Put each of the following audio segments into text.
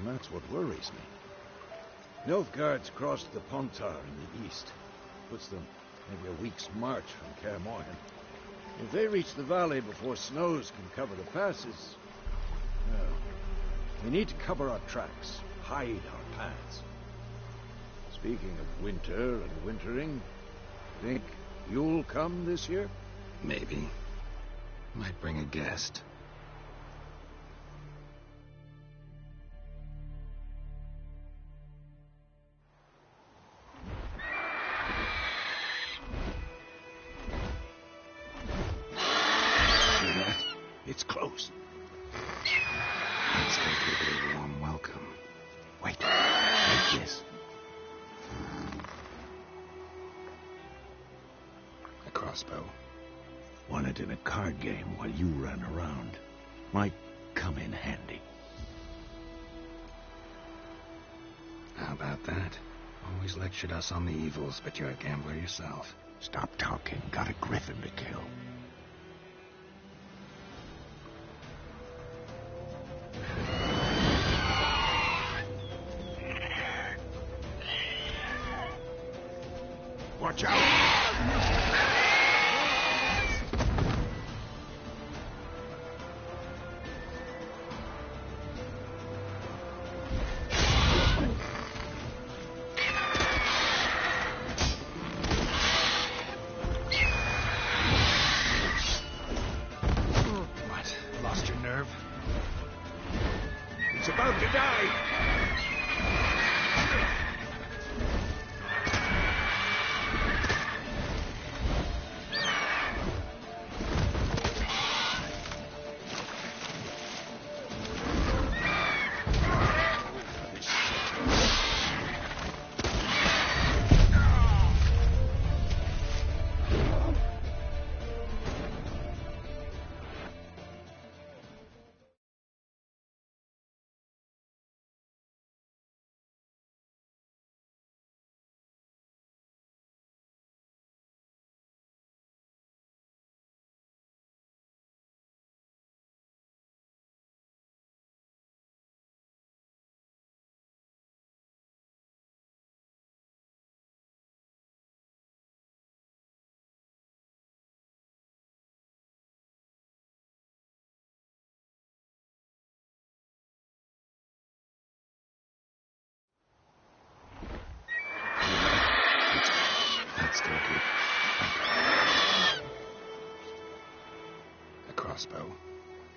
that's what worries me. Nilfgaard's crossed the Pontar in the east. Puts them maybe a week's march from Kaer Morhen. If they reach the valley before snows can cover the passes, well, we need to cover our tracks, hide our paths. Speaking of winter and wintering, think you'll come this year? Maybe. Might bring a guest. It's close. Let's go give it a warm welcome. Wait, like this. A crossbow. Won it in a card game while you ran around. Might come in handy. How about that? Always lectured us on the evils, but you're a gambler yourself. Stop talking. Got a griffin to kill. Watch out! What? Lost your nerve? It's about to die! Let's go get a crossbow.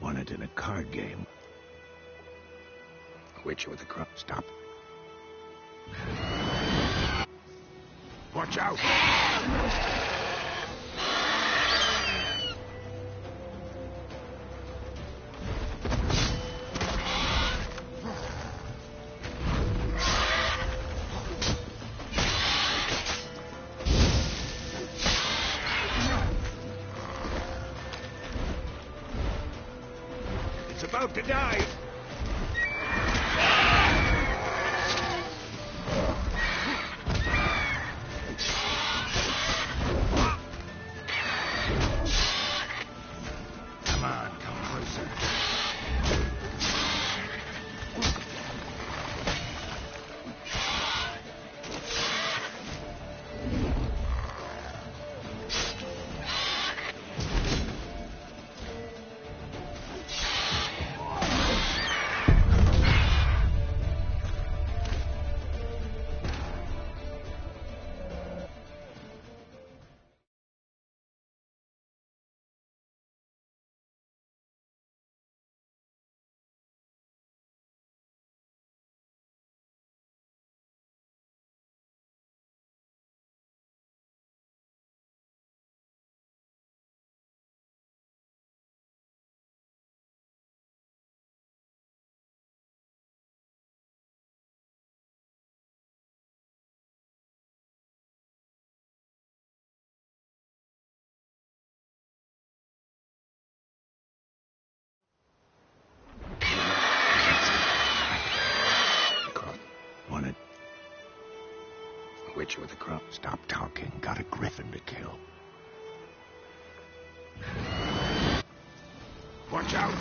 Won it in a card game. A witcher with a cross. Stop. Watch out! It's about to die! Come on, come closer. Won it. A witcher with a cross. Stop talking. Got a griffin to kill. Watch out!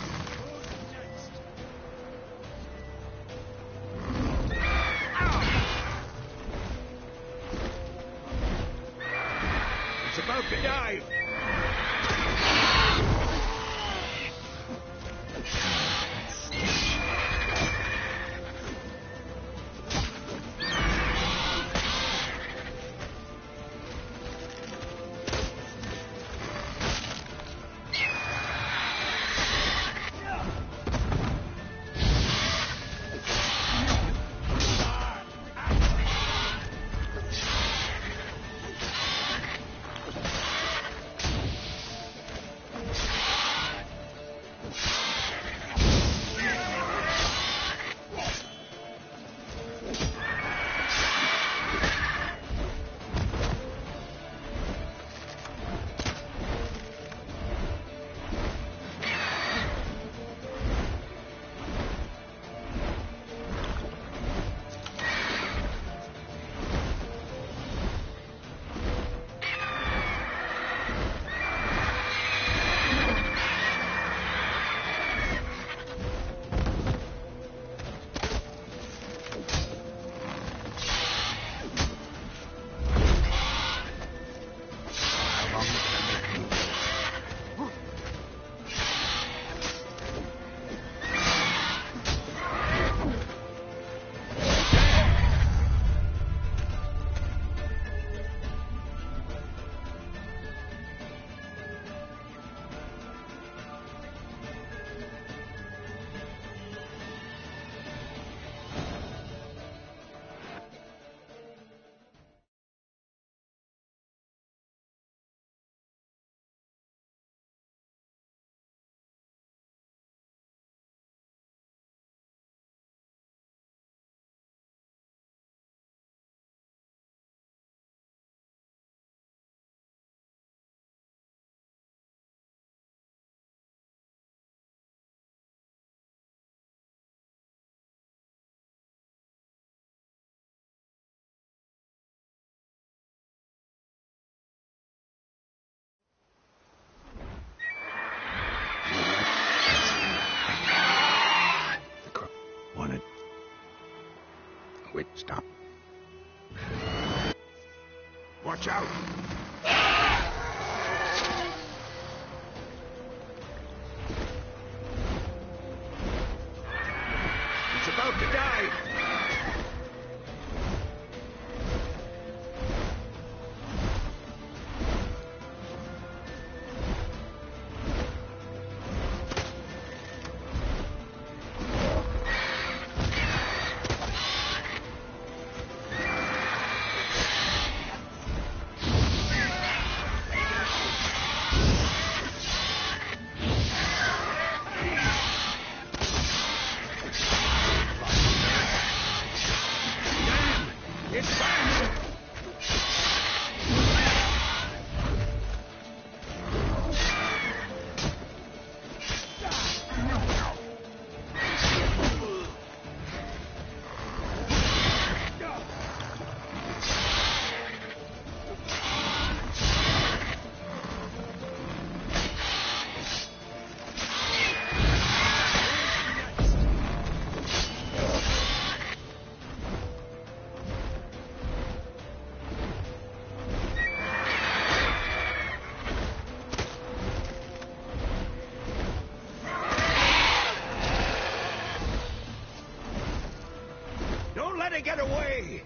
alive! Wanted. Wait, stop. Watch out! It's about to die! Let it get away!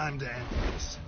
time to end this.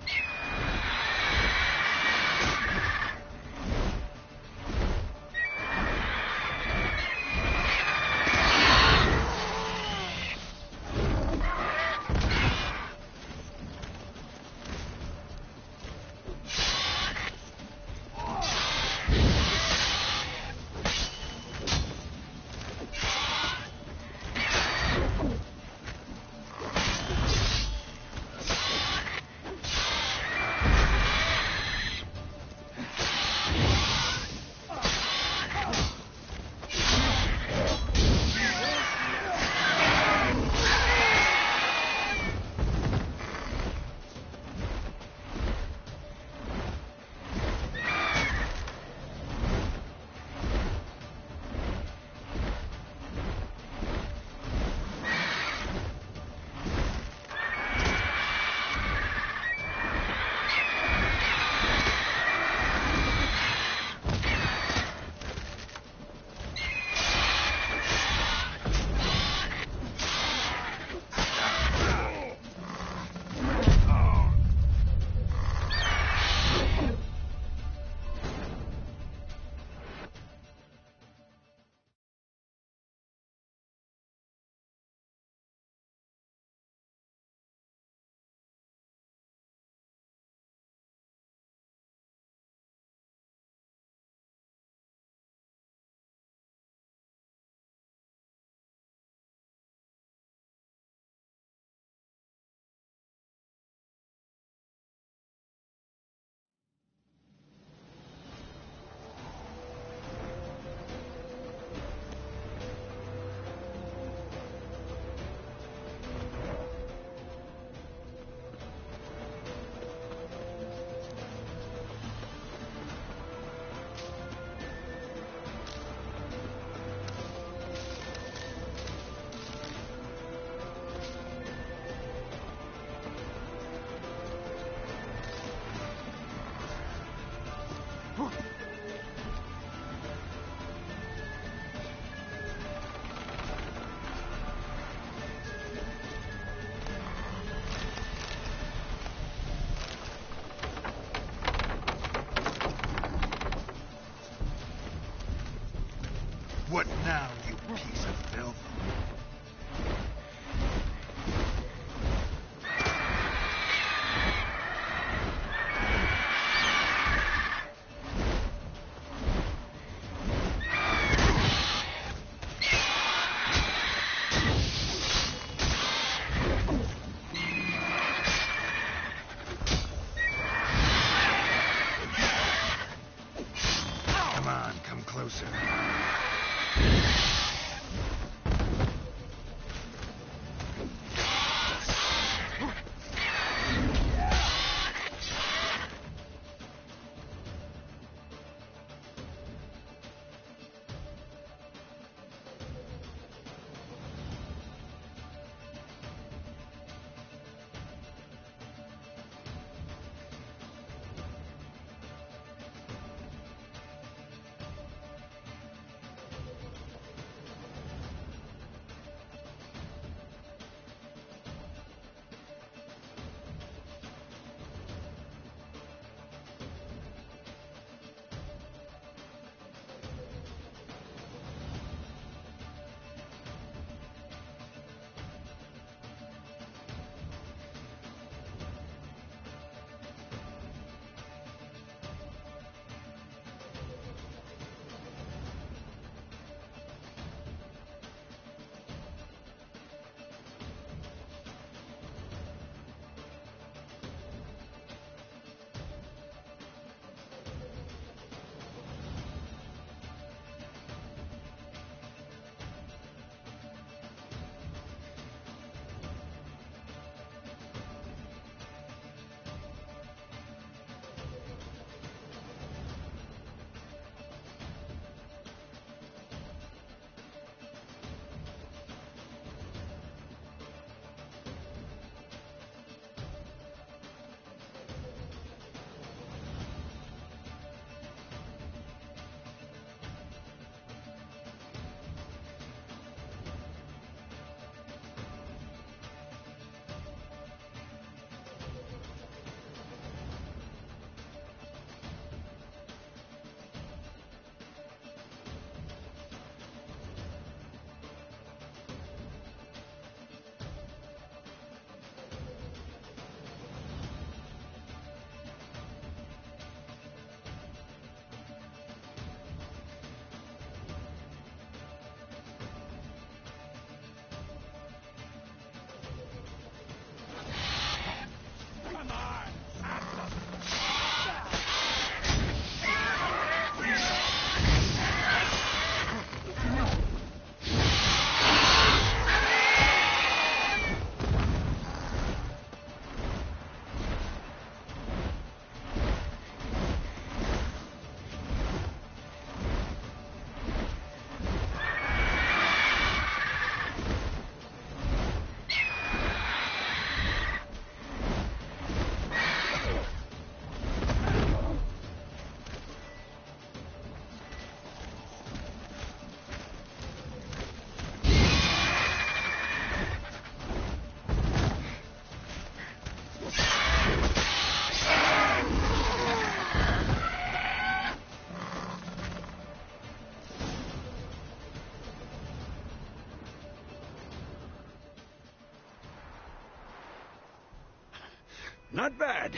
Not bad.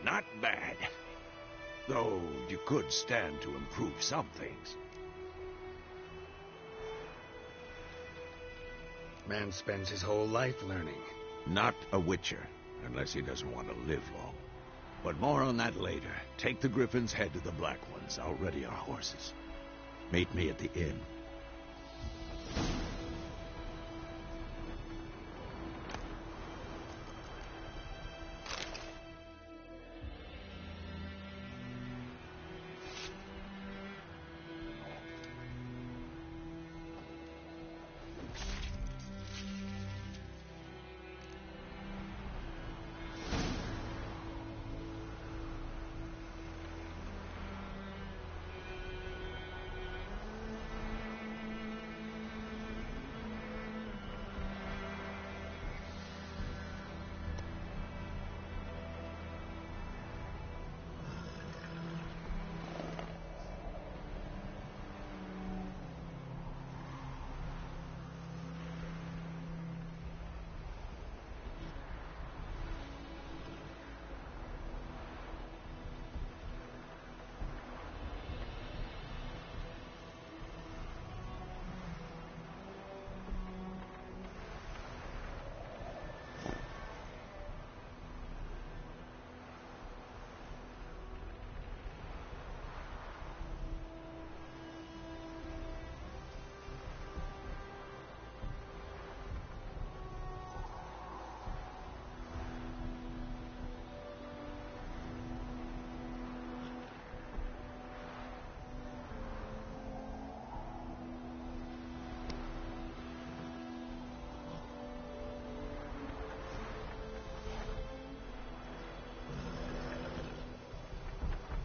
Not bad. Though you could stand to improve some things. Man spends his whole life learning. Not a witcher, unless he doesn't want to live long. But more on that later. Take the Griffin's head to the Black Ones. I'll ready our horses. Meet me at the inn.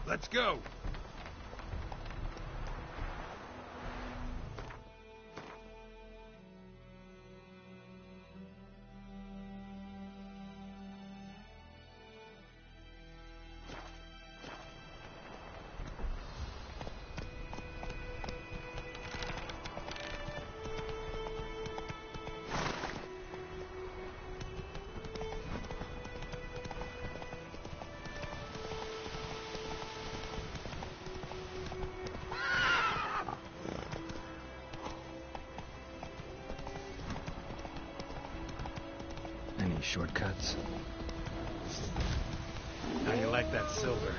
Let's go. Any shortcuts? How do you like that silver?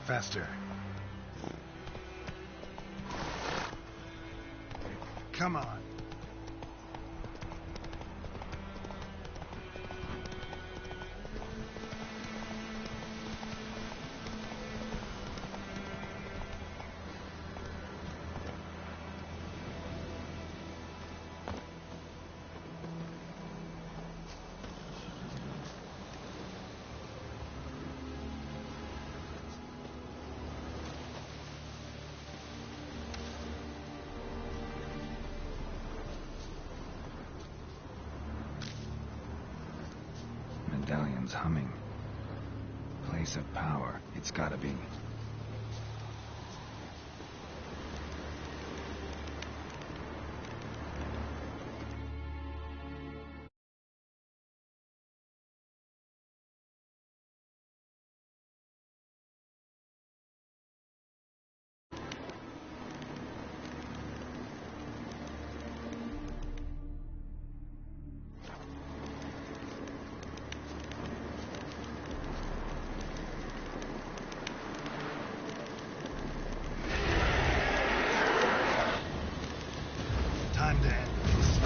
Faster. Come on. Medallion's humming. Place of power. It's gotta be. Time to end this.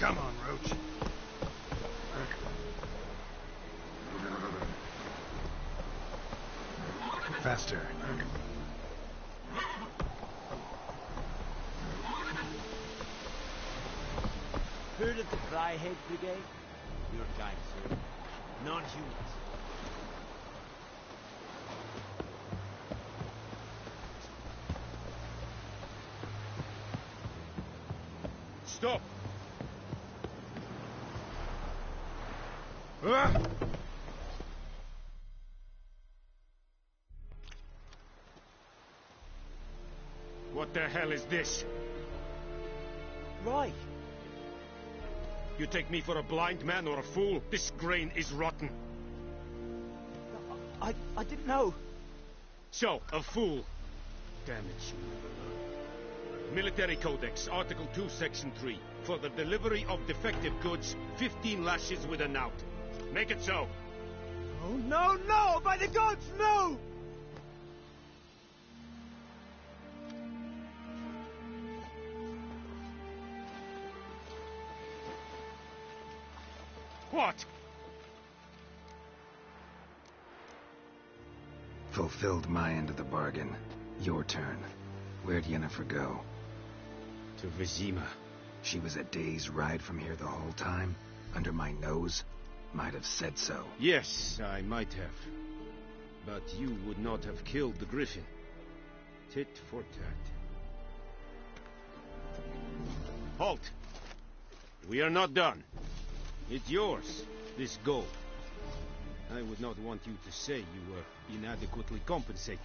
Come on, Roach. Faster. Heard of the Fryhead Brigade? Your guys, sir. Non-humans. Stop! What the hell is this? Right. You take me for a blind man or a fool? This grain is rotten. I didn't know. So, a fool. Damn it, you never learn. Military Codex, Article 2, Section 3. For the delivery of defective goods, 15 lashes with a knout. Make it so. Oh, no, no! By the gods, no! What? Fulfilled my end of the bargain. Your turn. Where'd Yennefer go? To Vizima. She was a day's ride from here the whole time, under my nose. Might have said so. Yes, I might have. But you would not have killed the griffin. Tit for tat. Halt! We are not done. It's yours, this gold. I would not want you to say you were inadequately compensated.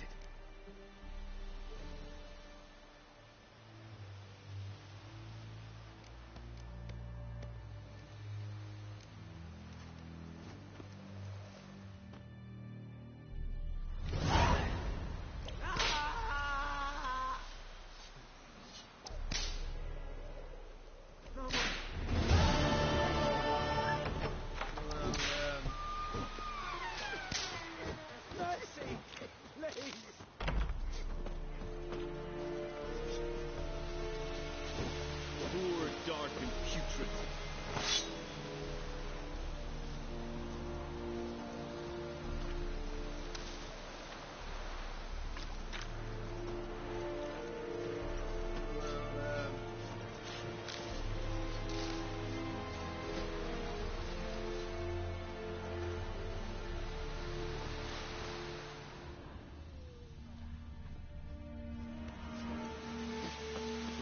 Dark and putrid.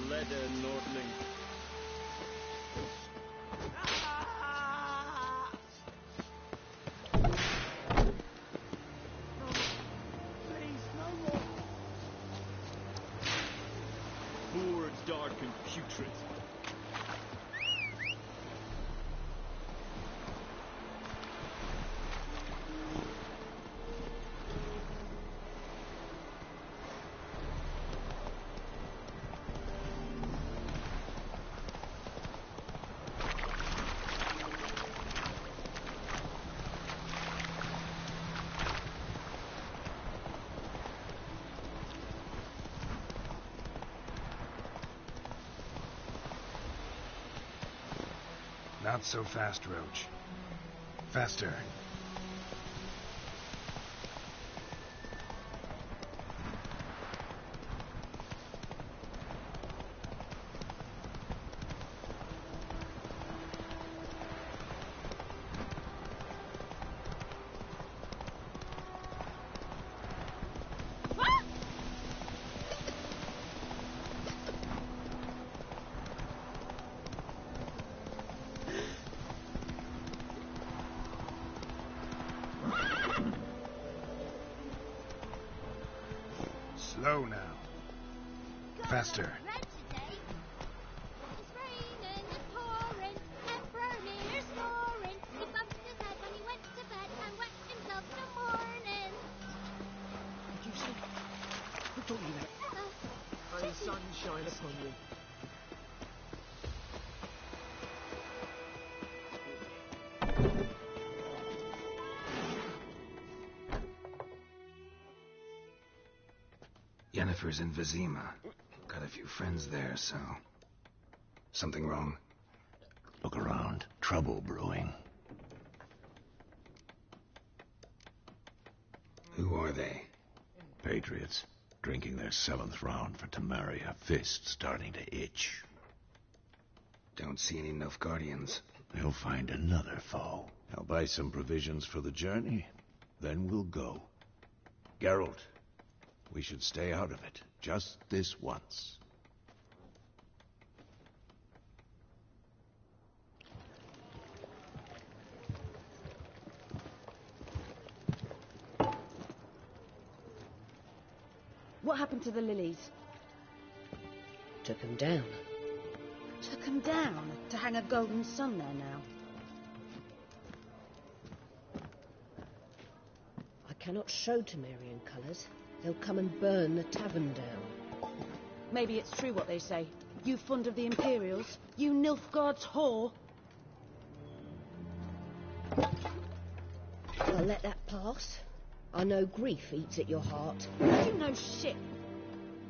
Leather Nordling. Dark and putrid. Not so fast, Roach. Faster. Slow now. Faster. May the sun shine upon you. Yennefer's in Vizima. Got a few friends there, so... Something wrong? Look around. Trouble brewing. Who are they? Patriots. Drinking their 7th round for Tamaria. Fist starting to itch. Don't see any Nilfgaardians. They'll find another foe. I'll buy some provisions for the journey. Then we'll go. Geralt, we should stay out of it. Just this once. What happened to the lilies? Took them down. Took them down? To hang a golden sun there now? I cannot show Temerian colours. They'll come and burn the tavern down. Maybe it's true what they say. You fond of the Imperials? You Nilfgaard's whore? I'll let that pass. I know grief eats at your heart. You know shit.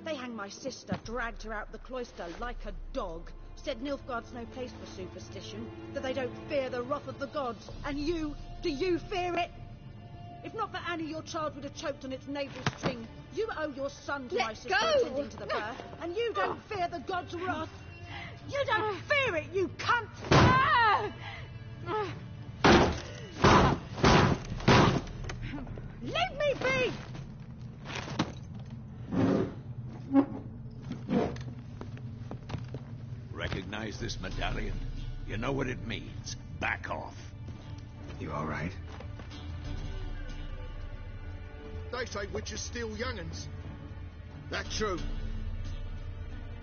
They hanged my sister, dragged her out the cloister like a dog. Said Nilfgaard's no place for superstition, that they don't fear the wrath of the gods. And you, do you fear it? If not for Annie, your child would have choked on its navel string. You owe your son to my sister attending to the birth, and you don't fear the gods' wrath. You don't fear it, you cunt! Leave me be! Recognize this medallion? You know what it means. Back off. You all right? They say witches steal young'uns. That true.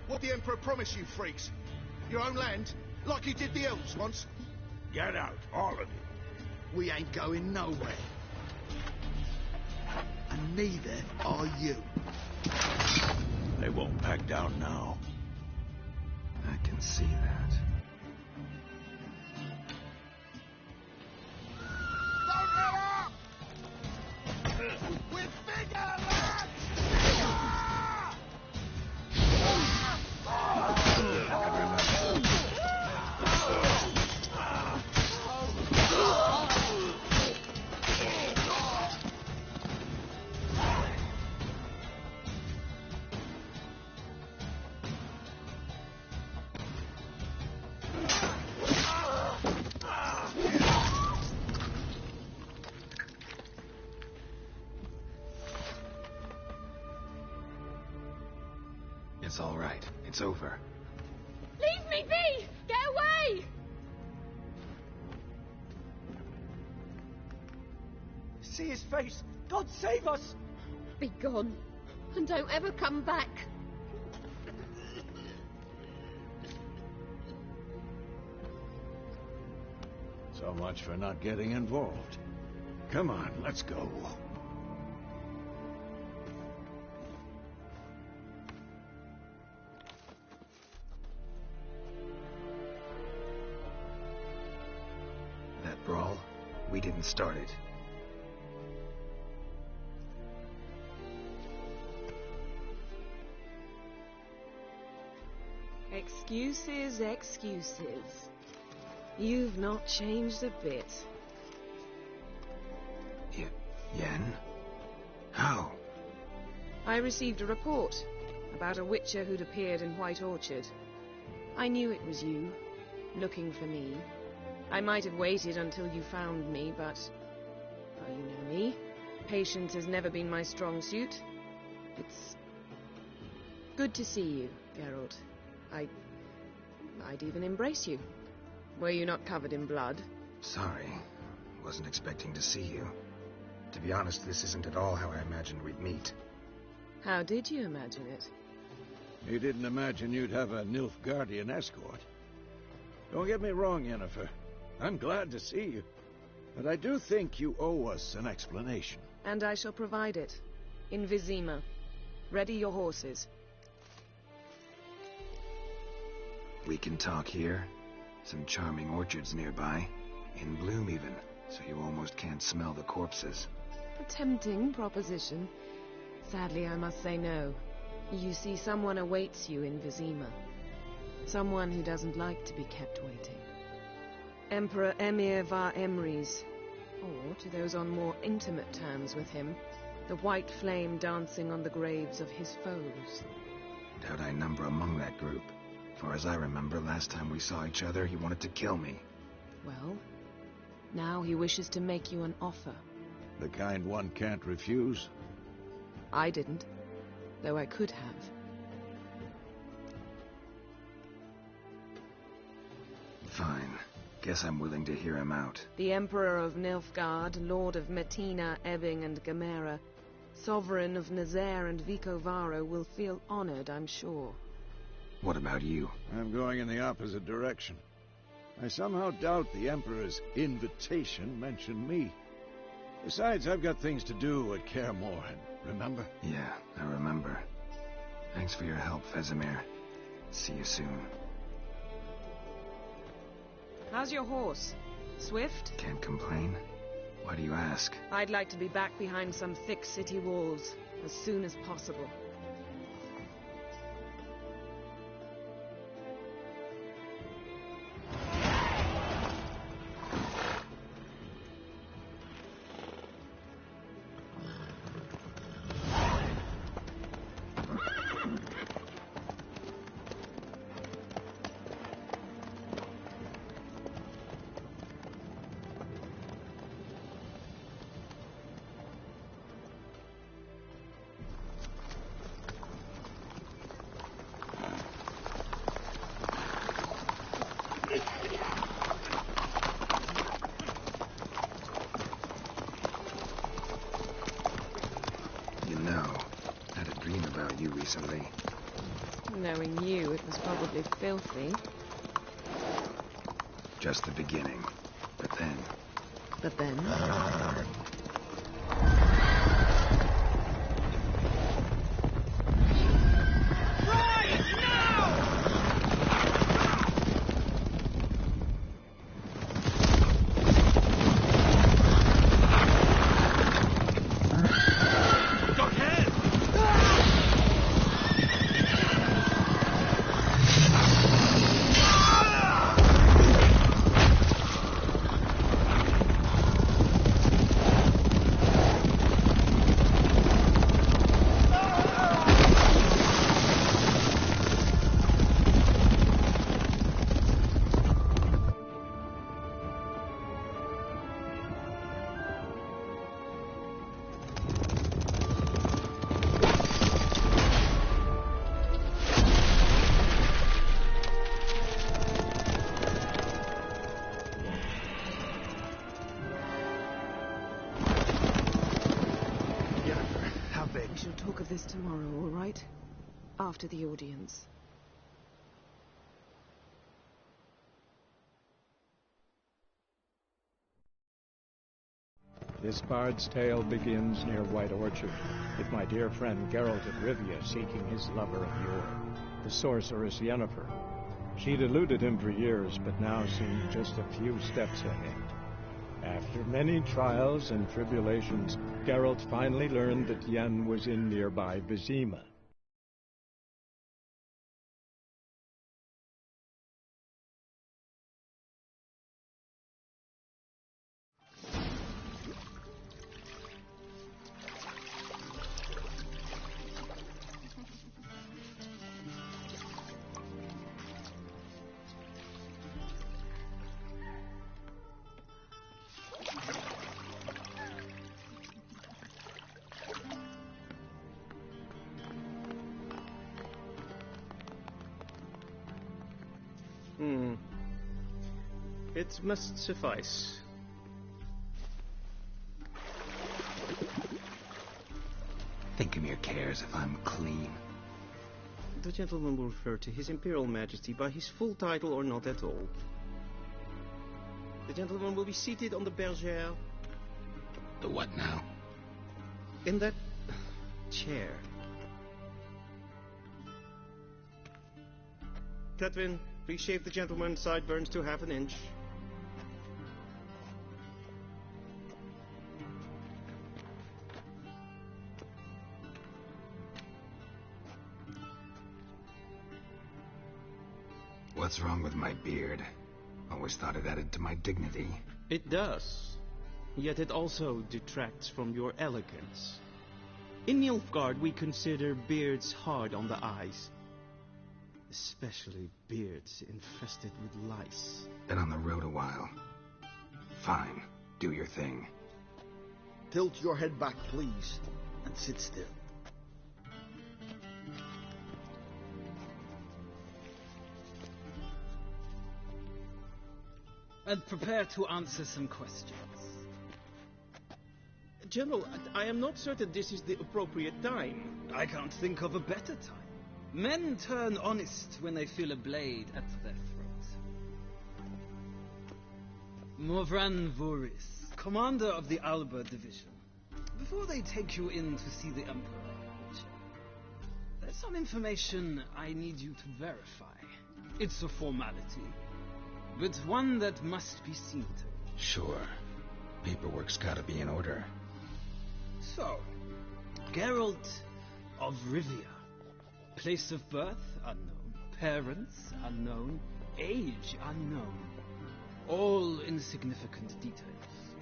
What the Emperor promised you freaks? Your own land? Like he did the elves once? Get out, all of you. We ain't going nowhere. And neither are you. They won't back down now. I can see that. Don't let up! We're bigger, lads! It's all right. It's over. Leave me be! Get away! See his face. God save us. Be gone, and don't ever come back. So much for not getting involved. Come on, let's go. That brawl, we didn't start it. Excuses, excuses. You've not changed a bit. Yen? How? I received a report about a witcher who'd appeared in White Orchard. I knew it was you, looking for me. I might have waited until you found me, but... well, you know me. Patience has never been my strong suit. It's... good to see you, Geralt. I'd even embrace you. Were you not covered in blood? Sorry. Wasn't expecting to see you. To be honest, this isn't at all how I imagined we'd meet. How did you imagine it? You didn't imagine you'd have a Nilfgaardian escort. Don't get me wrong, Yennefer. I'm glad to see you. But I do think you owe us an explanation. And I shall provide it. In Vizima. Ready your horses. We can talk here. Some charming orchards nearby. In bloom even, so you almost can't smell the corpses. A tempting proposition. Sadly, I must say no. You see, someone awaits you in Vizima. Someone who doesn't like to be kept waiting. Emperor Emir var Emrys. Or, to those on more intimate terms with him, the white flame dancing on the graves of his foes. Doubt I number among that group. Far as I remember, last time we saw each other, he wanted to kill me. Well, now he wishes to make you an offer. The kind one can't refuse. I didn't, though I could have. Fine. Guess I'm willing to hear him out. The Emperor of Nilfgaard, Lord of Metina, Ebbing, and Gamera, Sovereign of Nazaire and Vicovaro, will feel honored, I'm sure. What about you? I'm going in the opposite direction. I somehow doubt the Emperor's invitation mentioned me. Besides, I've got things to do at Kaer Morhen, remember? Yeah, I remember. Thanks for your help, Vesemir. See you soon. How's your horse? Swift? Can't complain. Why do you ask? I'd like to be back behind some thick city walls as soon as possible. you recently? Knowing you, it was probably filthy. Just the beginning. But then... But then... We shall talk of this tomorrow, all right? After the audience. This bard's tale begins near White Orchard, with my dear friend Geralt of Rivia seeking his lover of yore, the sorceress Yennefer. She'd eluded him for years, but now seemed just a few steps ahead. After many trials and tribulations, Geralt finally learned that Yen was in nearby Vizima. It must suffice. Think Emir cares if I'm clean? The gentleman will refer to His Imperial Majesty by his full title or not at all. The gentleman will be seated on the bergère. The what now? In that chair. Catwin, please shave the gentleman's sideburns to half an inch. What's wrong with my beard? Always thought it added to my dignity. It does. Yet it also detracts from your elegance. In Nilfgaard, we consider beards hard on the eyes. Especially beards infested with lice. Been on the road a while. Fine. Do your thing. Tilt your head back, please, and sit still. And prepare to answer some questions. General, I am not certain this is the appropriate time. I can't think of a better time. Men turn honest when they feel a blade at their throat. Morvran Voris, commander of the Alba Division. Before they take you in to see the Emperor, there's some information I need you to verify. It's a formality, but one that must be seen to. Sure. Paperwork's gotta be in order. So, Geralt of Rivia. Place of birth, unknown. Parents, unknown. Age, unknown. All insignificant details.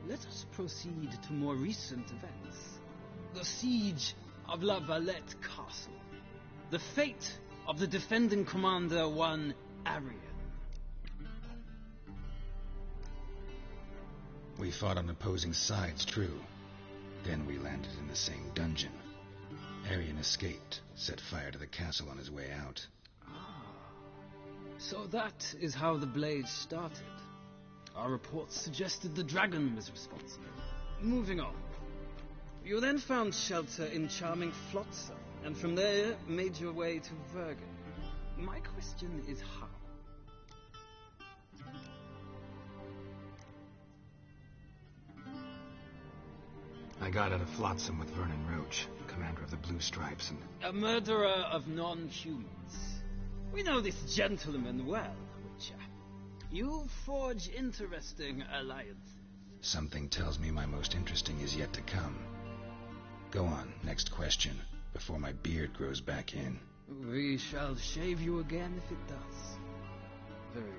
Let us proceed to more recent events. The siege of La Valette Castle. The fate of the defending commander, one Arian. We fought on opposing sides, true. Then we landed in the same dungeon. Arian escaped, set fire to the castle on his way out. So that is how the blade started. Our reports suggested the dragon was responsible. Moving on. You then found shelter in charming Flotsam, and from there made your way to Vergen. My question is how? I got out of Flotsam with Vernon Roach, commander of the Blue Stripes, and... A murderer of non-humans. We know this gentleman well, Witcher. You forge interesting alliances. Something tells me my most interesting is yet to come. Go on, next question, before my beard grows back in. We shall shave you again if it does. Very well.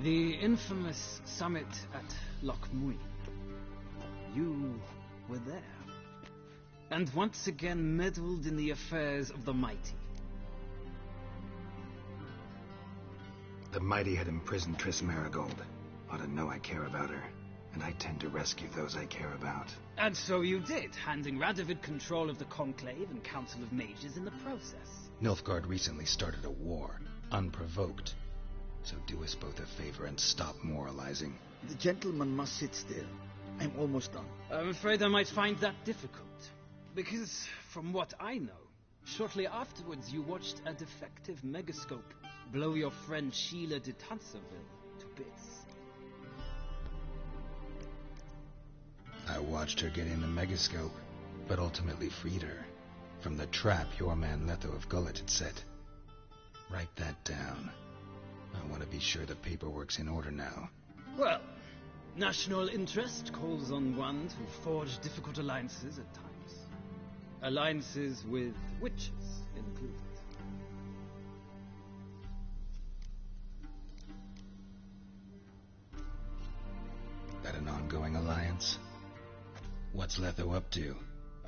The infamous summit at Loch Muin. You were there. And once again meddled in the affairs of the mighty. The mighty had imprisoned Triss Marigold. Ought to know I care about her, and I tend to rescue those I care about. And so you did, handing Radovid control of the Conclave and Council of Mages in the process. Nilfgaard recently started a war, unprovoked. So do us both a favor and stop moralizing. The gentleman must sit still. I'm almost done. I'm afraid I might find that difficult. Because, from what I know, shortly afterwards you watched a defective megascope blow your friend Sheila de Tanserville to bits. I watched her get in the megascope, but ultimately freed her from the trap your man Letho of Gullet had set. Write that down. I want to be sure the paperwork's in order now. Well, national interest calls on one to forge difficult alliances at times. Alliances with witches included. That an ongoing alliance? What's Letho up to?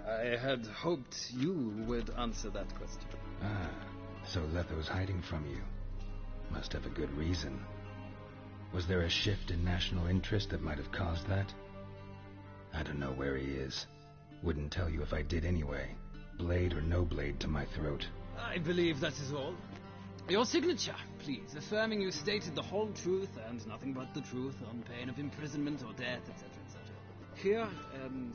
I had hoped you would answer that question. Ah, so Letho's hiding from you. Must have a good reason. Was there a shift in national interest that might have caused that? I don't know where he is. Wouldn't tell you if I did anyway. Blade or no blade to my throat. I believe that is all. Your signature, please, affirming you stated the whole truth and nothing but the truth on pain of imprisonment or death, etc., etc. Here and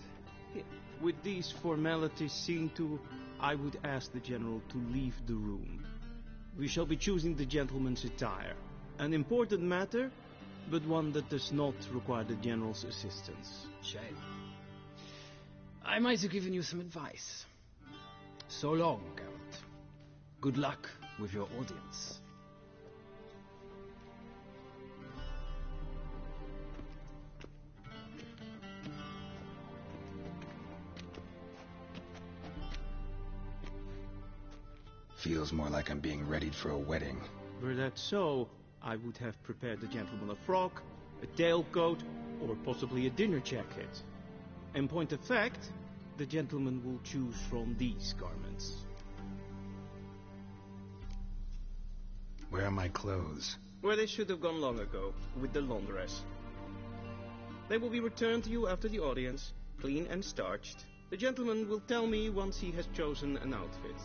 here. With these formalities seen to, I would ask the General to leave the room. We shall be choosing the gentleman's attire. An important matter, but one that does not require the General's assistance. Shame. I might have given you some advice. So long, Geralt. Good luck with your audience. Feels more like I'm being readied for a wedding. Were that so, I would have prepared the gentleman a frock, a tailcoat, or possibly a dinner jacket. In point of fact, the gentleman will choose from these garments. Where are my clothes? Where they should have gone long ago, with the laundress. They will be returned to you after the audience, clean and starched. The gentleman will tell me once he has chosen an outfit.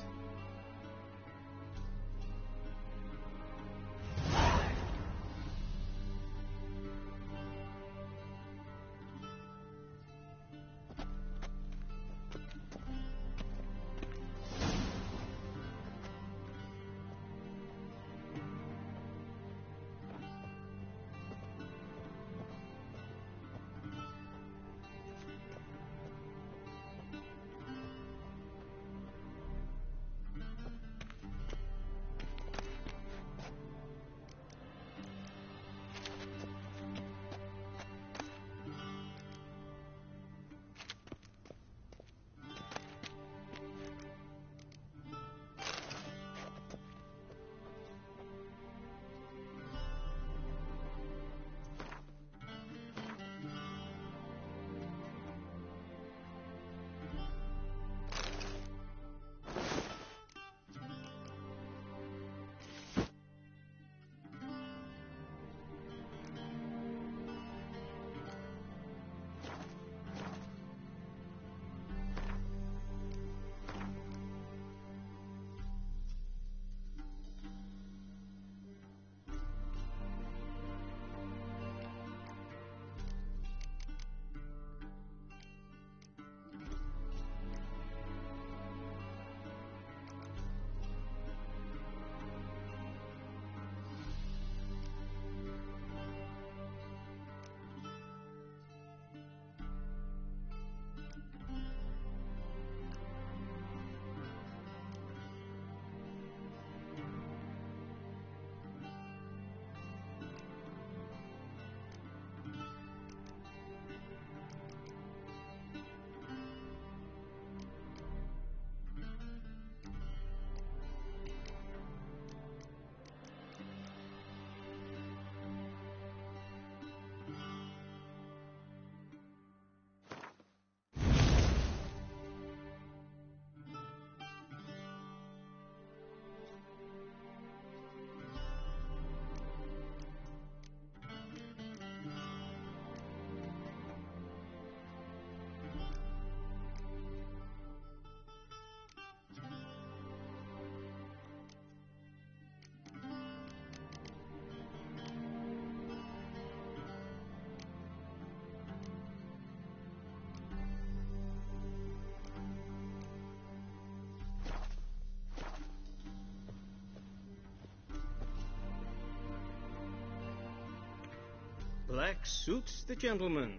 Black suits the gentleman.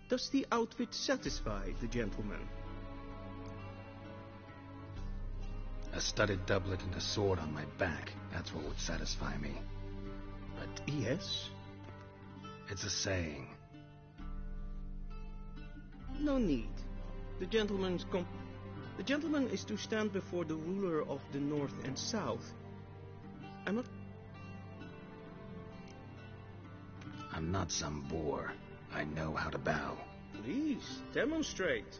Does the outfit satisfy the gentleman? A studded doublet and a sword on my back, that's what would satisfy me. But yes? It's a saying. No need. The gentleman is to stand before the ruler of the North and South. I'm not some boor. I know how to bow. Please, demonstrate.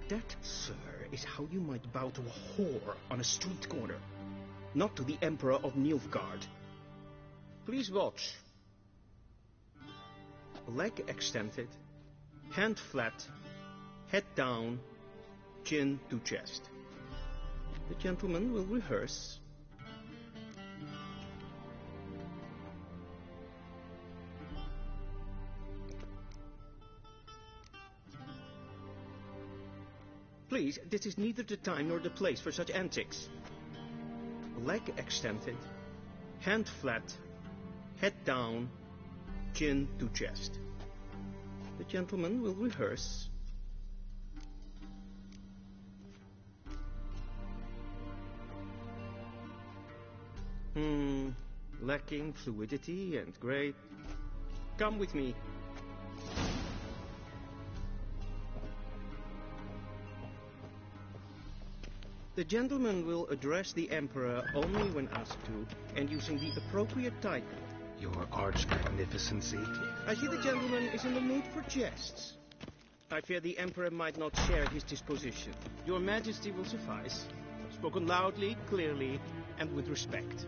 That, sir, is how you might bow to a whore on a street corner, not to the Emperor of Nilfgaard. Please watch. Leg extended, hand flat, head down, chin to chest. The gentleman will rehearse. Please, this is neither the time nor the place for such antics. Leg extended, hand flat, head down, chin to chest. The gentleman will rehearse. Lacking fluidity and great. Come with me. The gentleman will address the Emperor only when asked to, and using the appropriate title. Your arch-magnificency? I see the gentleman is in the mood for jests. I fear the Emperor might not share his disposition. Your Majesty will suffice. Spoken loudly, clearly, and with respect.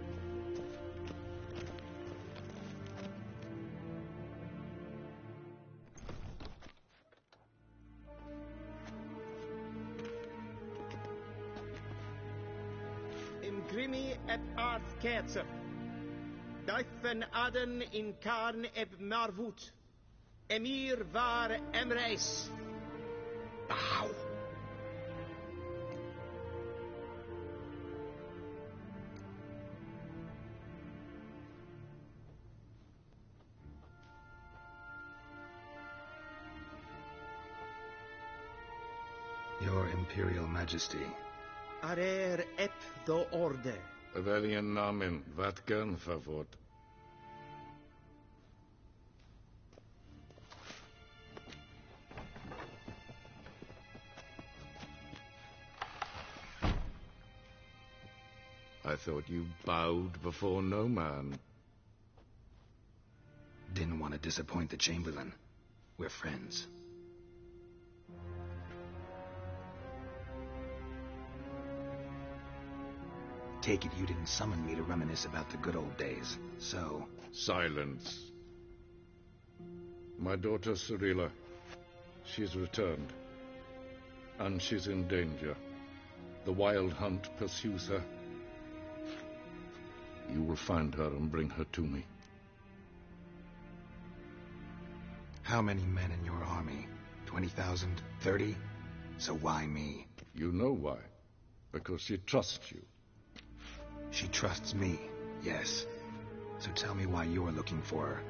Grimi et art ketzer. Duifen aden in karn eb marvoet. Emir var emreis. Bow. Your Imperial Majesty. Arer ep do orde. Welchen Namen? Wat gern favort? I thought you bowed before no man. Didn't want to disappoint the Chamberlain. We're friends. Take it you didn't summon me to reminisce about the good old days, so... Silence. My daughter Cyrilla, she's returned. And she's in danger. The Wild Hunt pursues her. You will find her and bring her to me. How many men in your army? 20,000? 30? So why me? You know why. Because she trusts you. She trusts me, yes. So tell me why you're looking for her.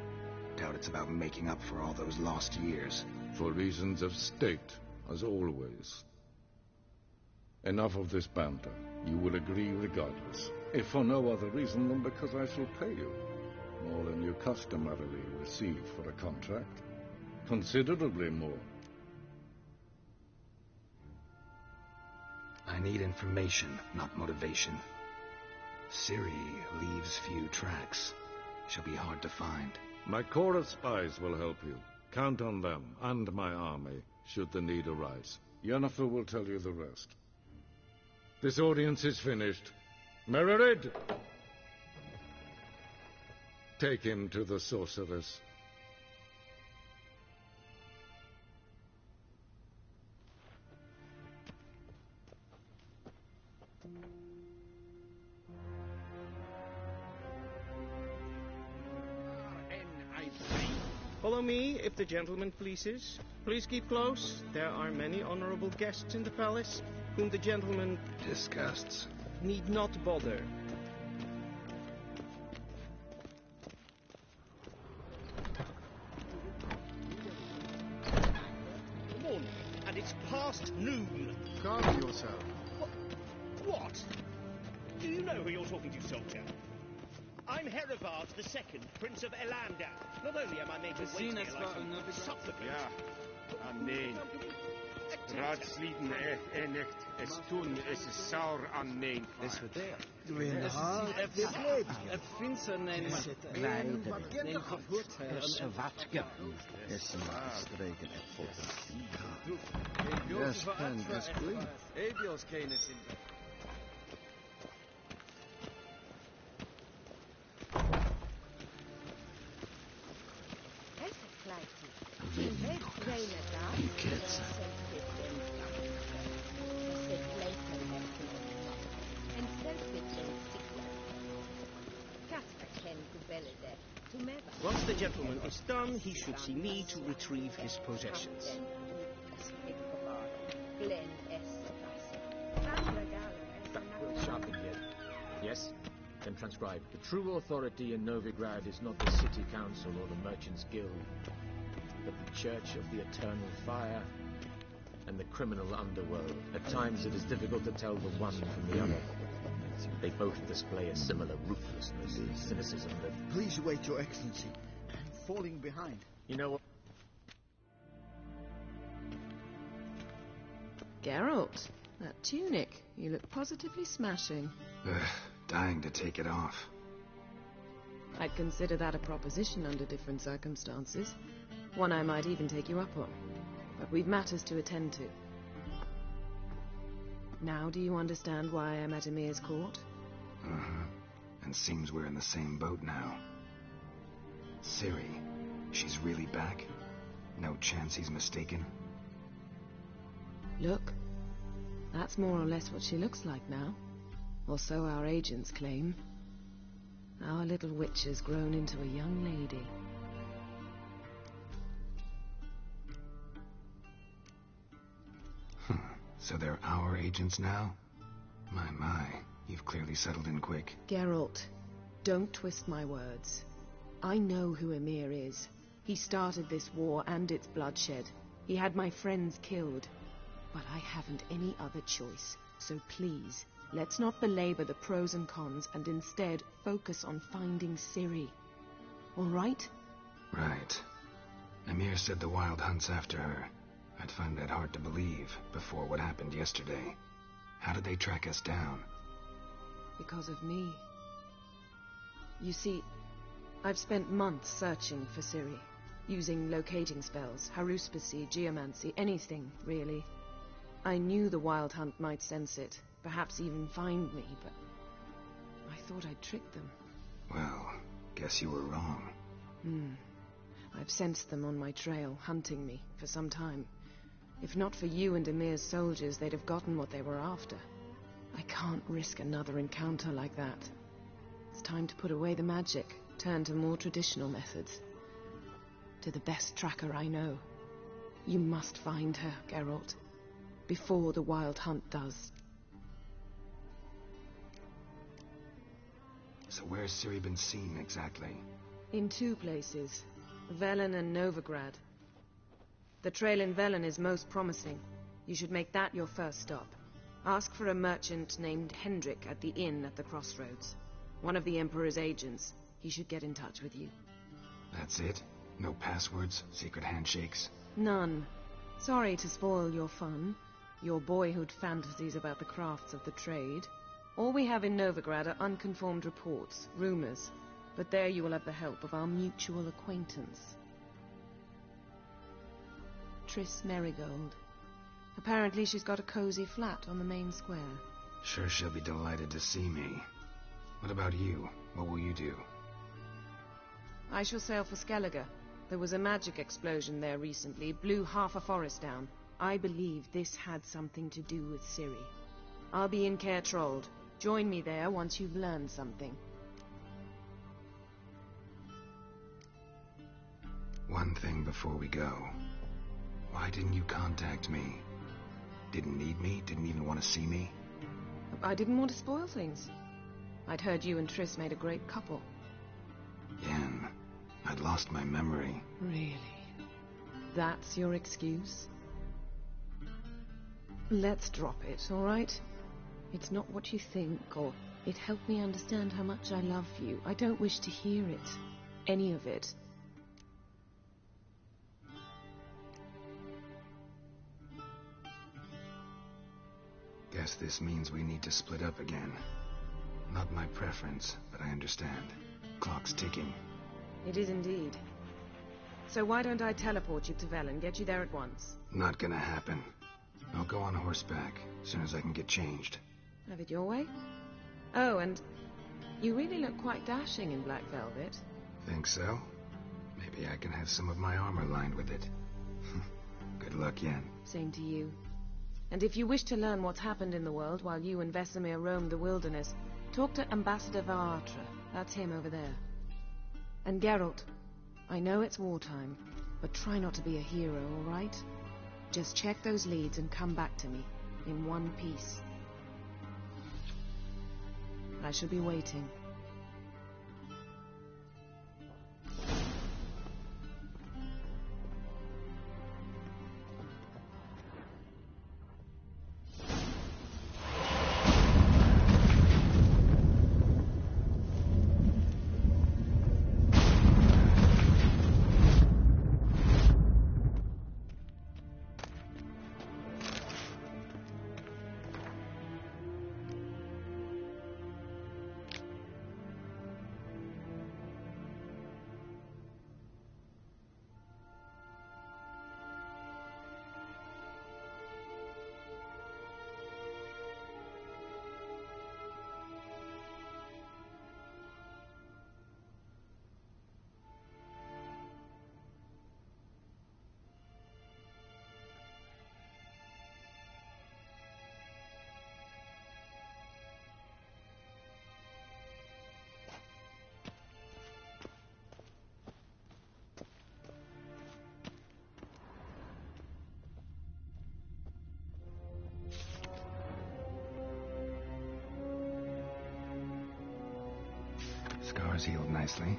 Doubt it's about making up for all those lost years. For reasons of state, as always. Enough of this banter. You will agree regardless. If for no other reason than because I shall pay you. More than you customarily receive for a contract. Considerably more. I need information, not motivation. Ciri leaves few tracks. She'll be hard to find. My corps of spies will help you. Count on them, and my army, should the need arise. Yennefer will tell you the rest. This audience is finished. Mererid! Take him to the sorceress. Follow me, if the gentleman pleases. Please keep close. There are many honorable guests in the palace, whom the gentleman... disgusts. ...need not bother. It's past noon. Calm yourself. What? Do you know who you're talking to, soldier? I'm Herivard II, Prince of Elamda. Not only am I made to wait here like some supplicant... Ja, amen. Raadsleden echt es tun, es is saur aan mijn Is wat there? Het vinserneem neem kapot. Zwatgeven is maar streken en fotografen. Yes, pen is clean. Ebios kenis in Kids. Once the gentleman is done, he should see me to retrieve his possessions. Sharping here. Yes? Then transcribe. The true authority in Novigrad is not the city council or the merchants' guild, but the Church of the Eternal Fire and the criminal underworld. At times it is difficult to tell the one from the other. They both display a similar ruthlessness and cynicism that... Please wait, Your Excellency. I'm falling behind. You know what? Geralt, that tunic. You look positively smashing. Dying to take it off. I'd consider that a proposition under different circumstances. One I might even take you up on. But we've matters to attend to. Now do you understand why I'm at Emir's court? Uh-huh. And seems we're in the same boat now. Ciri, she's really back? No chance he's mistaken? Look, that's more or less what she looks like now. Or so our agents claim. Our little witch has grown into a young lady. So they're our agents now? My, you've clearly settled in quick. Geralt, don't twist my words. I know who Emir is. He started this war and its bloodshed. He had my friends killed. But I haven't any other choice. So please, let's not belabor the pros and cons and instead focus on finding Ciri. All right? Right. Emir said the Wild Hunt's after her. I'd find that hard to believe before what happened yesterday. How did they track us down? Because of me. You see, I've spent months searching for Ciri, using locating spells, haruspicy, geomancy, anything, really. I knew the Wild Hunt might sense it, perhaps even find me, but I thought I'd trick them. Well, guess you were wrong. I've sensed them on my trail, hunting me, for some time. If not for you and Emir's soldiers, they'd have gotten what they were after. I can't risk another encounter like that. It's time to put away the magic, turn to more traditional methods. To the best tracker I know. You must find her, Geralt. Before the Wild Hunt does. So where's Ciri been seen, exactly? In two places. Velen and Novigrad. The trail in Velen is most promising. You should make that your first stop. Ask for a merchant named Hendrik at the inn at the crossroads. One of the Emperor's agents. He should get in touch with you. That's it? No passwords, secret handshakes? None. Sorry to spoil your fun. Your boyhood fantasies about the crafts of the trade. All we have in Novigrad are unconfirmed reports, rumors. But there you will have the help of our mutual acquaintance. Triss Merigold. Apparently she's got a cozy flat on the main square. Sure she'll be delighted to see me. What about you? What will you do? I shall sail for Skellige. There was a magic explosion there recently, blew half a forest down. I believe this had something to do with Ciri. I'll be in Caer Trold. Join me there once you've learned something. One thing before we go. Why didn't you contact me? Didn't need me? Didn't even want to see me? I didn't want to spoil things. I'd heard you and Triss made a great couple. Yen, I'd lost my memory. Really? That's your excuse? Let's drop it, all right? It's not what you think, or it helped me understand how much I love you. I don't wish to hear it. Any of it. Guess this means we need to split up again. Not my preference, but I understand. Clock's ticking. It is indeed. So why don't I teleport you to Velen, get you there at once? Not gonna happen. I'll go on horseback, as soon as I can get changed. Have it your way? Oh, and you really look quite dashing in black velvet. Think so? Maybe I can have some of my armor lined with it. Good luck, Yen. Same to you. And if you wish to learn what's happened in the world while you and Vesemir roamed the wilderness, talk to Ambassador Varatra. That's him over there. And Geralt, I know it's wartime, but try not to be a hero, all right? Just check those leads and come back to me, in one piece. I shall be waiting. Scars healed nicely.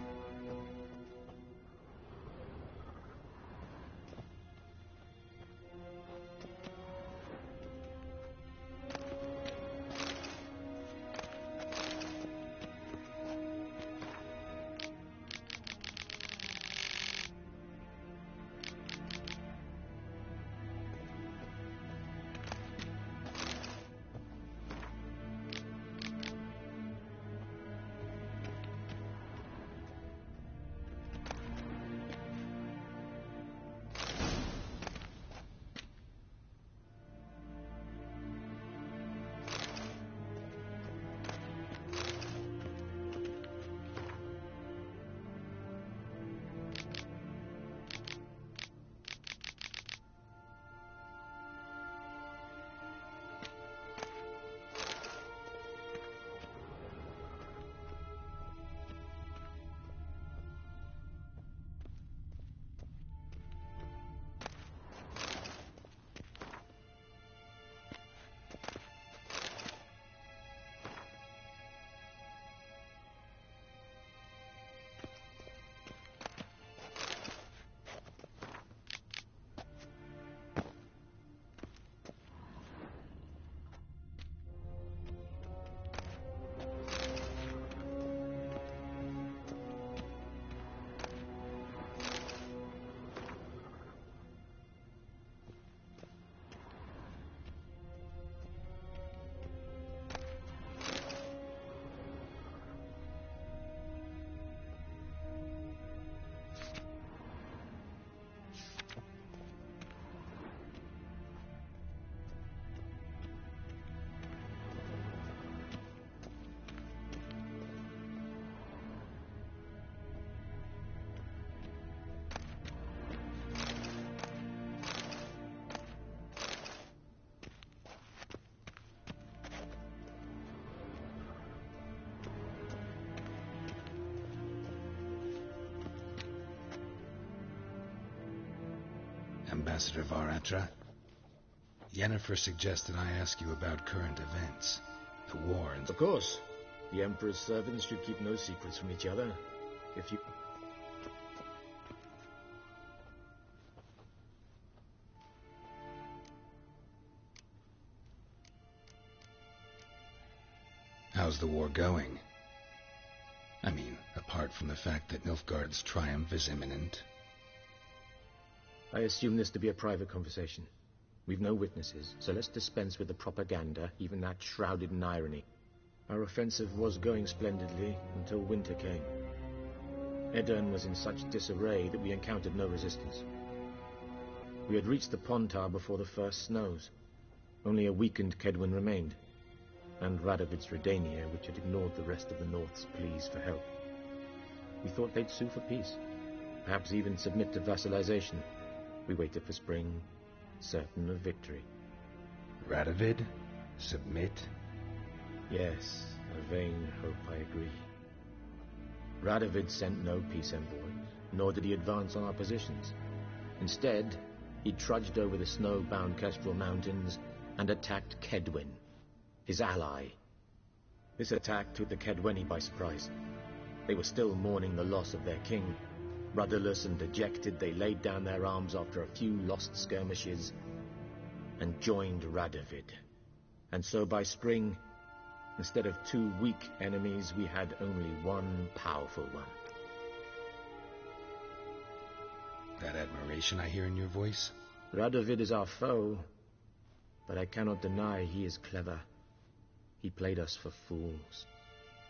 Ambassador Varatra, Yennefer suggested I ask you about current events. The war and... Of course. The Emperor's servants should keep no secrets from each other. If you... how's the war going? I mean, apart from the fact that Nilfgaard's triumph is imminent. I assume this to be a private conversation. We've no witnesses, so let's dispense with the propaganda, even that shrouded in irony. Our offensive was going splendidly until winter came. Edirne was in such disarray that we encountered no resistance. We had reached the Pontar before the first snows. Only a weakened Kedwin remained, and Radovid's Redania, which had ignored the rest of the North's pleas for help. We thought they'd sue for peace, perhaps even submit to vassalization. We waited for spring, certain of victory. Radovid? Submit? Yes, a vain hope, I agree. Radovid sent no peace envoys, nor did he advance on our positions. Instead, he trudged over the snow-bound Kestrel Mountains and attacked Kedwin, his ally. This attack took the Kedweni by surprise. They were still mourning the loss of their king. Rudderless and dejected, they laid down their arms after a few lost skirmishes and joined Radovid. And so by spring, instead of 2 weak enemies, we had only one powerful one. That admiration I hear in your voice? Radovid is our foe, but I cannot deny he is clever. He played us for fools,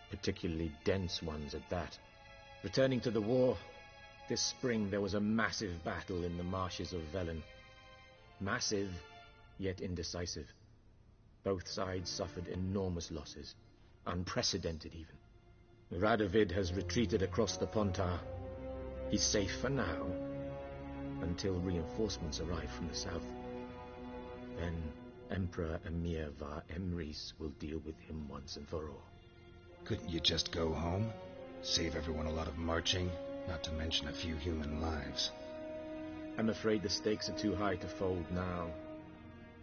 particularly dense ones at that. Returning to the war, this spring there was a massive battle in the marshes of Velen. Massive, yet indecisive. Both sides suffered enormous losses, unprecedented even. Radovid has retreated across the Pontar. He's safe for now, until reinforcements arrive from the south. Then Emperor Emir var Emrys will deal with him once and for all. Couldn't you just go home? Save everyone a lot of marching, not to mention a few human lives. I'm afraid the stakes are too high to fold now.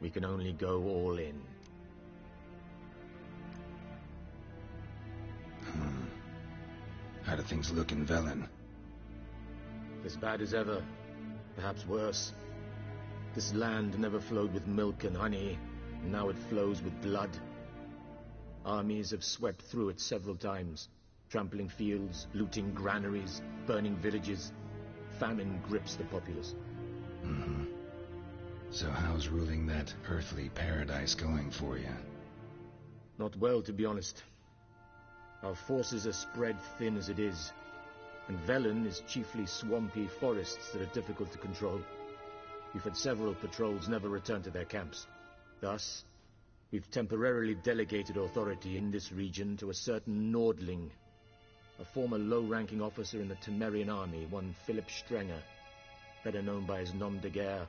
We can only go all in. How do things look in Velen? As bad as ever, perhaps worse. This land never flowed with milk and honey, and now it flows with blood. Armies have swept through it several times, trampling fields, looting granaries, burning villages. Famine grips the populace. So how's ruling that earthly paradise going for you? Not well, to be honest. Our forces are spread thin as it is, and Velen is chiefly swampy forests that are difficult to control. We've had several patrols never return to their camps. Thus, we've temporarily delegated authority in this region to a certain Nordling, a former low-ranking officer in the Temerian army, one Philip Strenger, better known by his nom de guerre,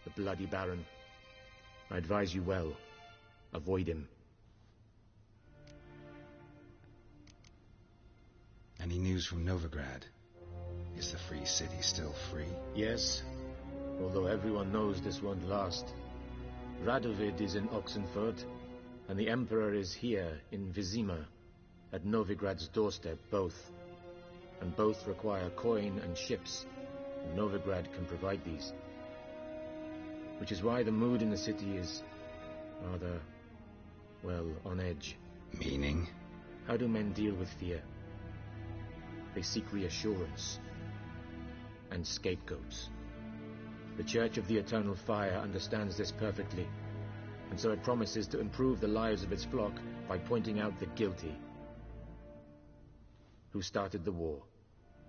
the Bloody Baron. I advise you well. Avoid him. Any news from Novigrad? Is the free city still free? Yes, although everyone knows this won't last. Radovid is in Oxenfurt, and the Emperor is here in Vizima, at Novigrad's doorstep, both. And both require coin and ships, and Novigrad can provide these. Which is why the mood in the city is rather, well, on edge. Meaning? How do men deal with fear? They seek reassurance and scapegoats. The Church of the Eternal Fire understands this perfectly, and so it promises to improve the lives of its flock by pointing out the guilty. Who started the war?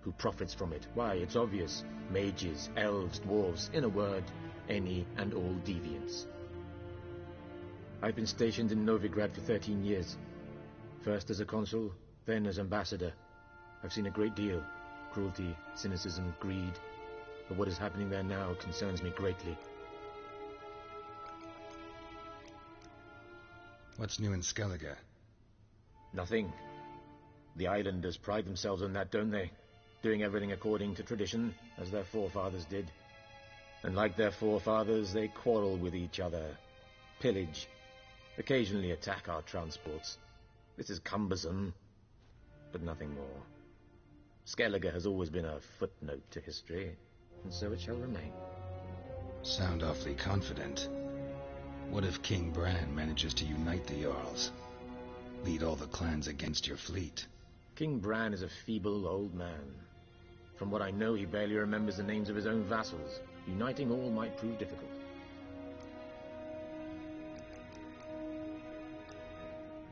Who profits from it? Why, it's obvious. Mages, elves, dwarves, in a word, any and all deviants. I've been stationed in Novigrad for 13 years. First as a consul, then as ambassador. I've seen a great deal. Cruelty, cynicism, greed. But what is happening there now concerns me greatly. What's new in Skellige? Nothing. The islanders pride themselves on that, don't they? Doing everything according to tradition, as their forefathers did. And like their forefathers, they quarrel with each other, pillage, occasionally attack our transports. This is cumbersome, but nothing more. Skellige has always been a footnote to history, and so it shall remain. Sound awfully confident. What if King Bran manages to unite the Jarls? lead all the clans against your fleet. King Bran is a feeble old man. From what I know, he barely remembers the names of his own vassals. Uniting all might prove difficult.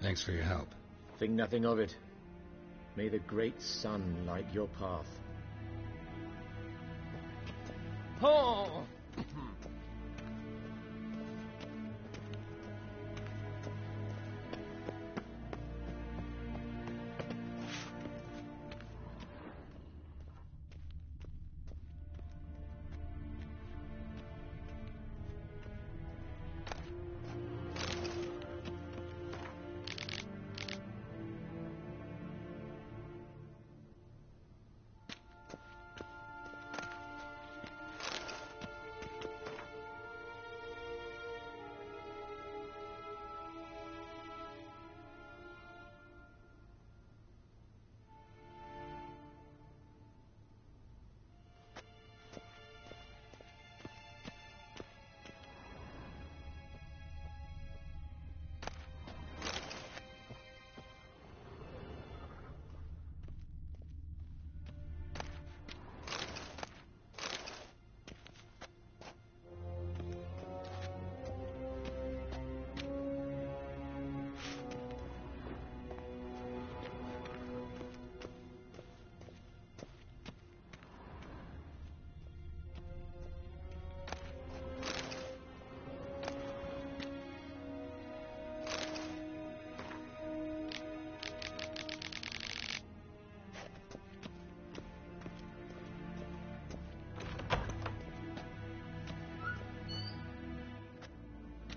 Thanks for your help. Think nothing of it. May the great sun light your path. Oh!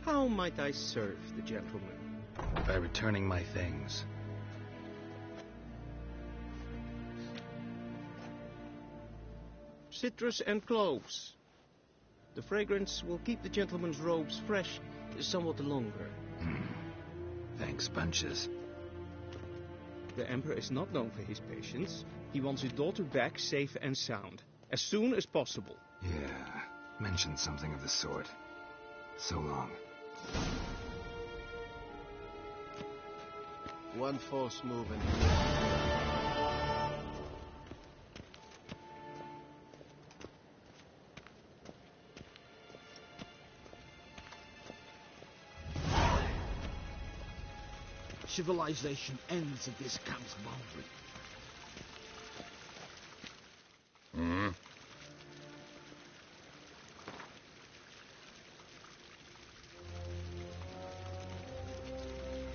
How might I serve the gentleman? By returning my things. Citrus and cloves. The fragrance will keep the gentleman's robes fresh somewhat longer. Thanks, bunches. The Emperor is not known for his patience. He wants his daughter back safe and sound, as soon as possible. Yeah, mentioned something of the sort. So long. One false move and Civilization ends at this camp's boundary.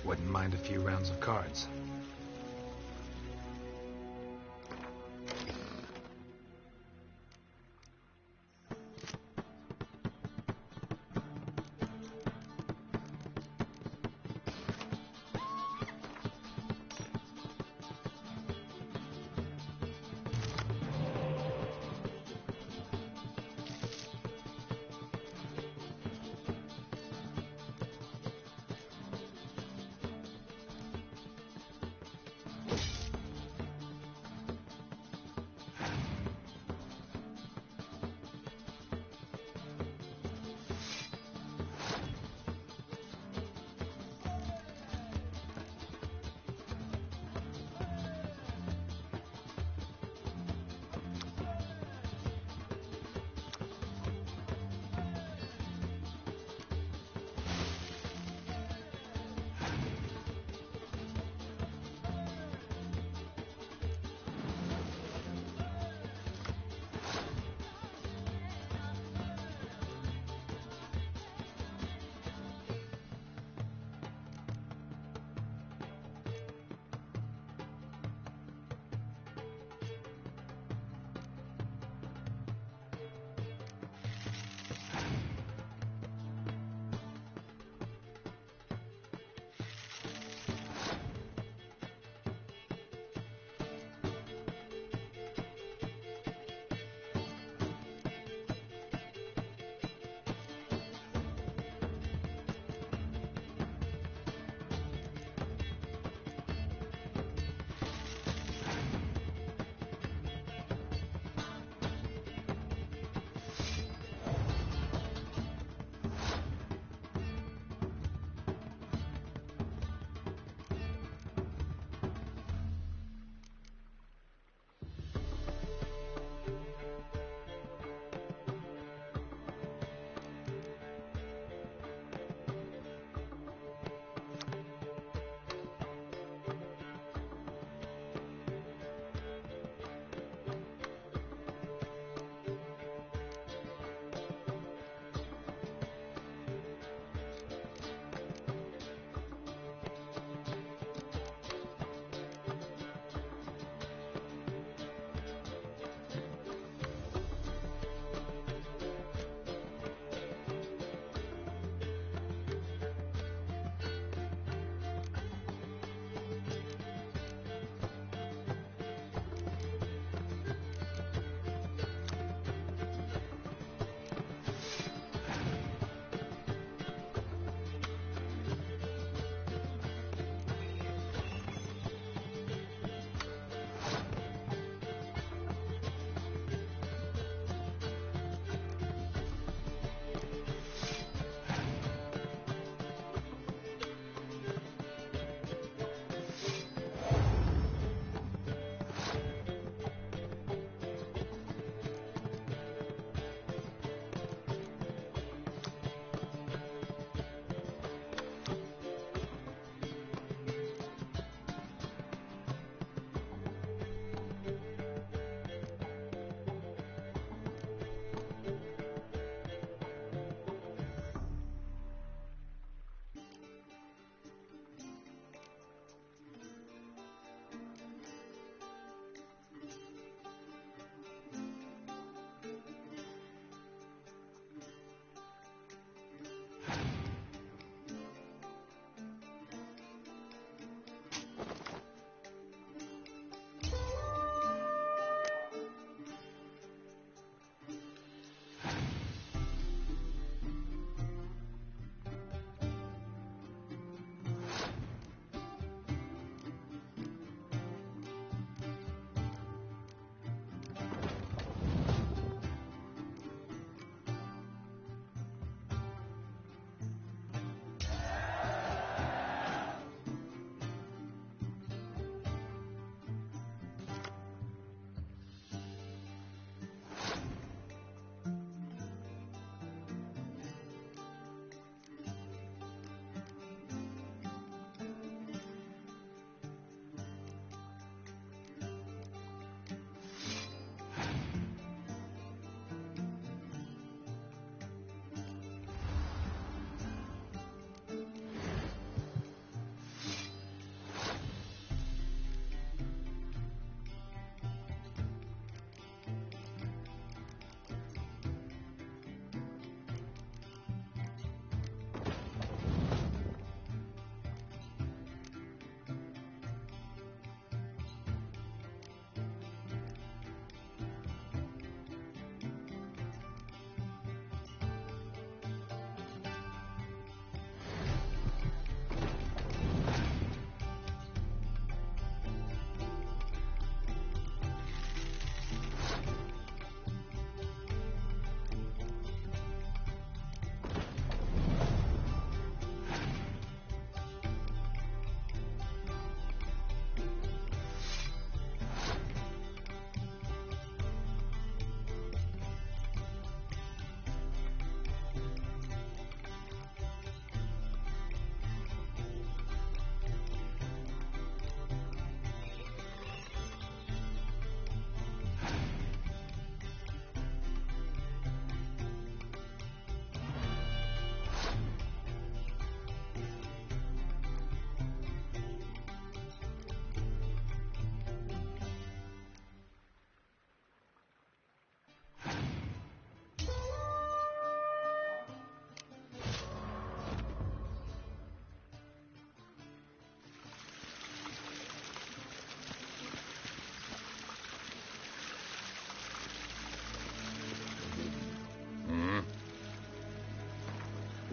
Wouldn't mind a few rounds of cards.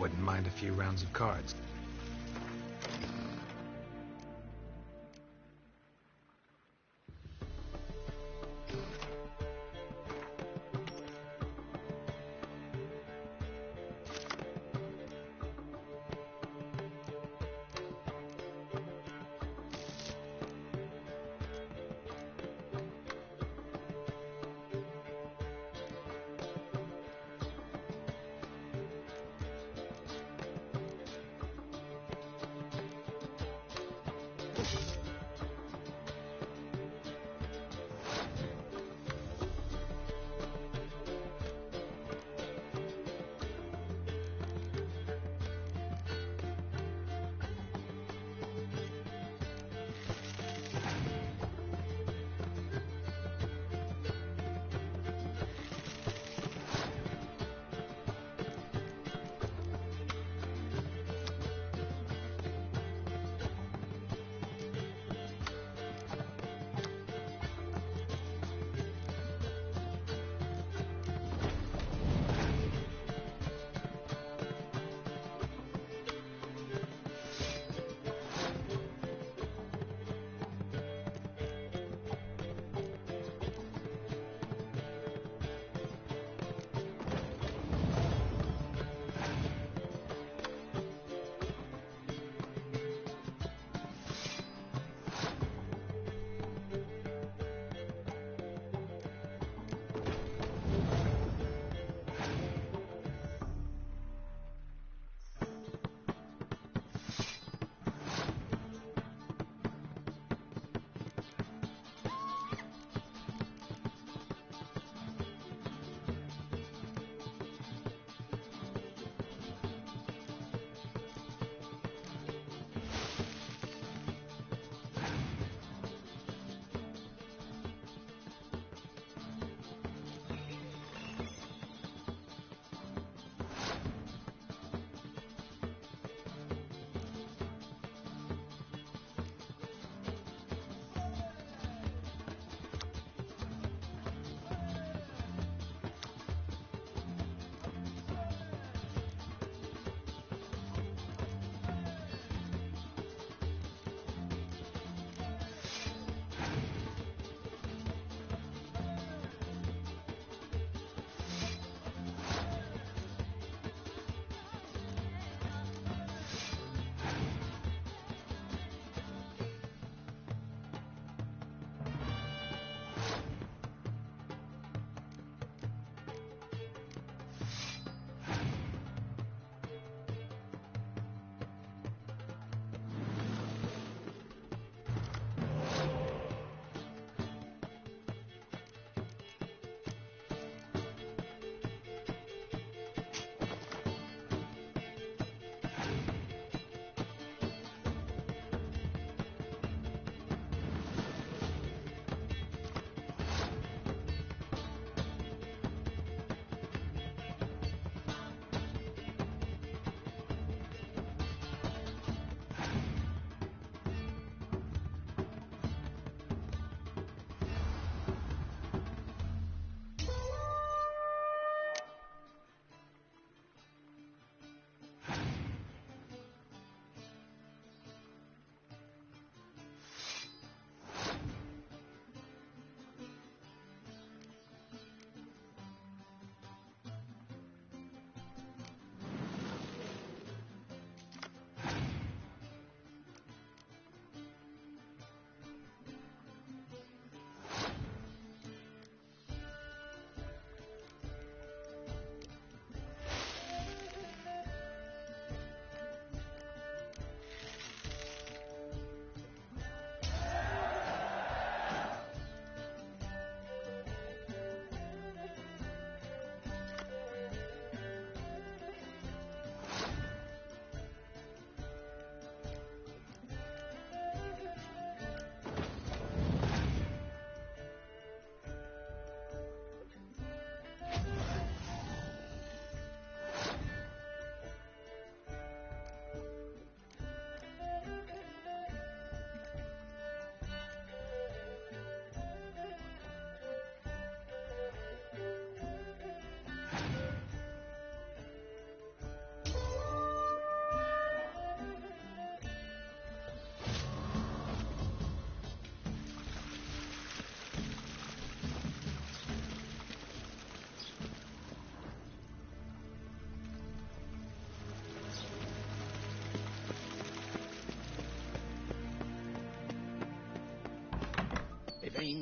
wouldn't mind a few rounds of cards.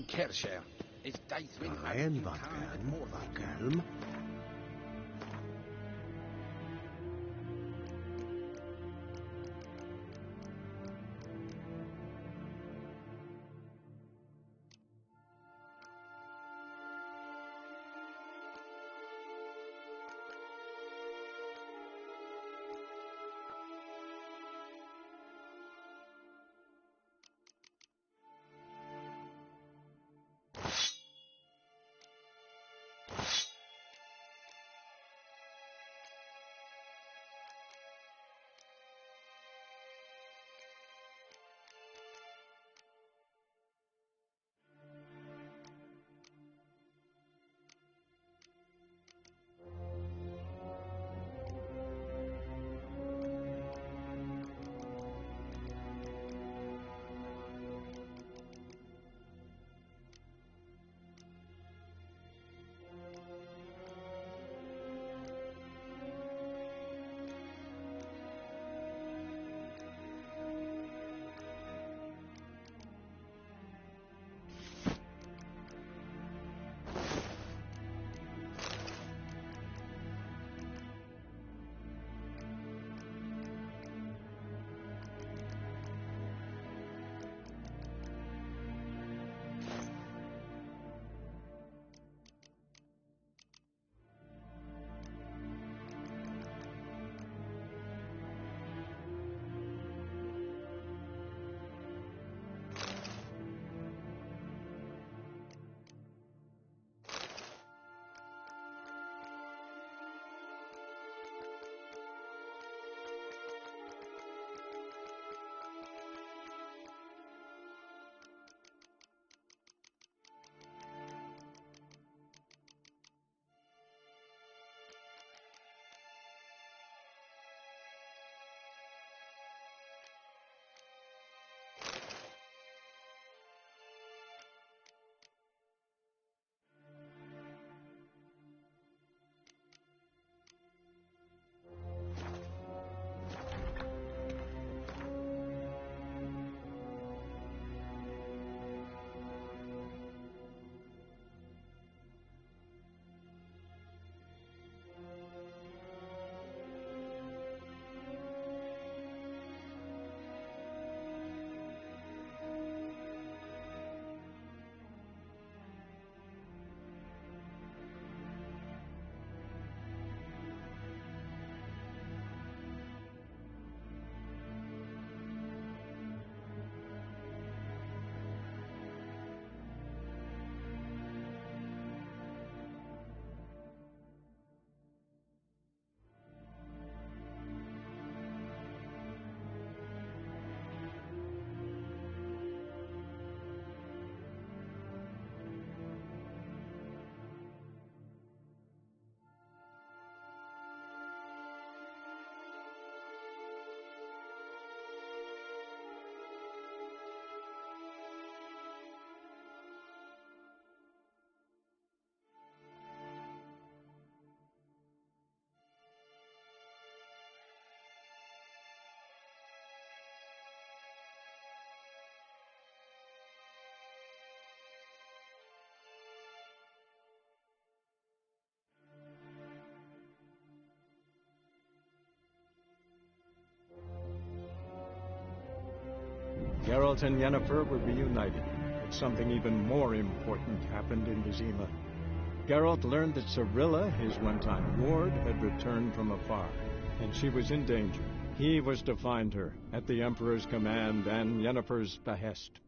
Yorkshire. It's days when En wat kalm. Geralt and Yennefer were reunited, but something even more important happened in Vizima. Geralt learned that Cirilla, his one-time ward, had returned from afar, and she was in danger. He was to find her, at the Emperor's command and Yennefer's behest.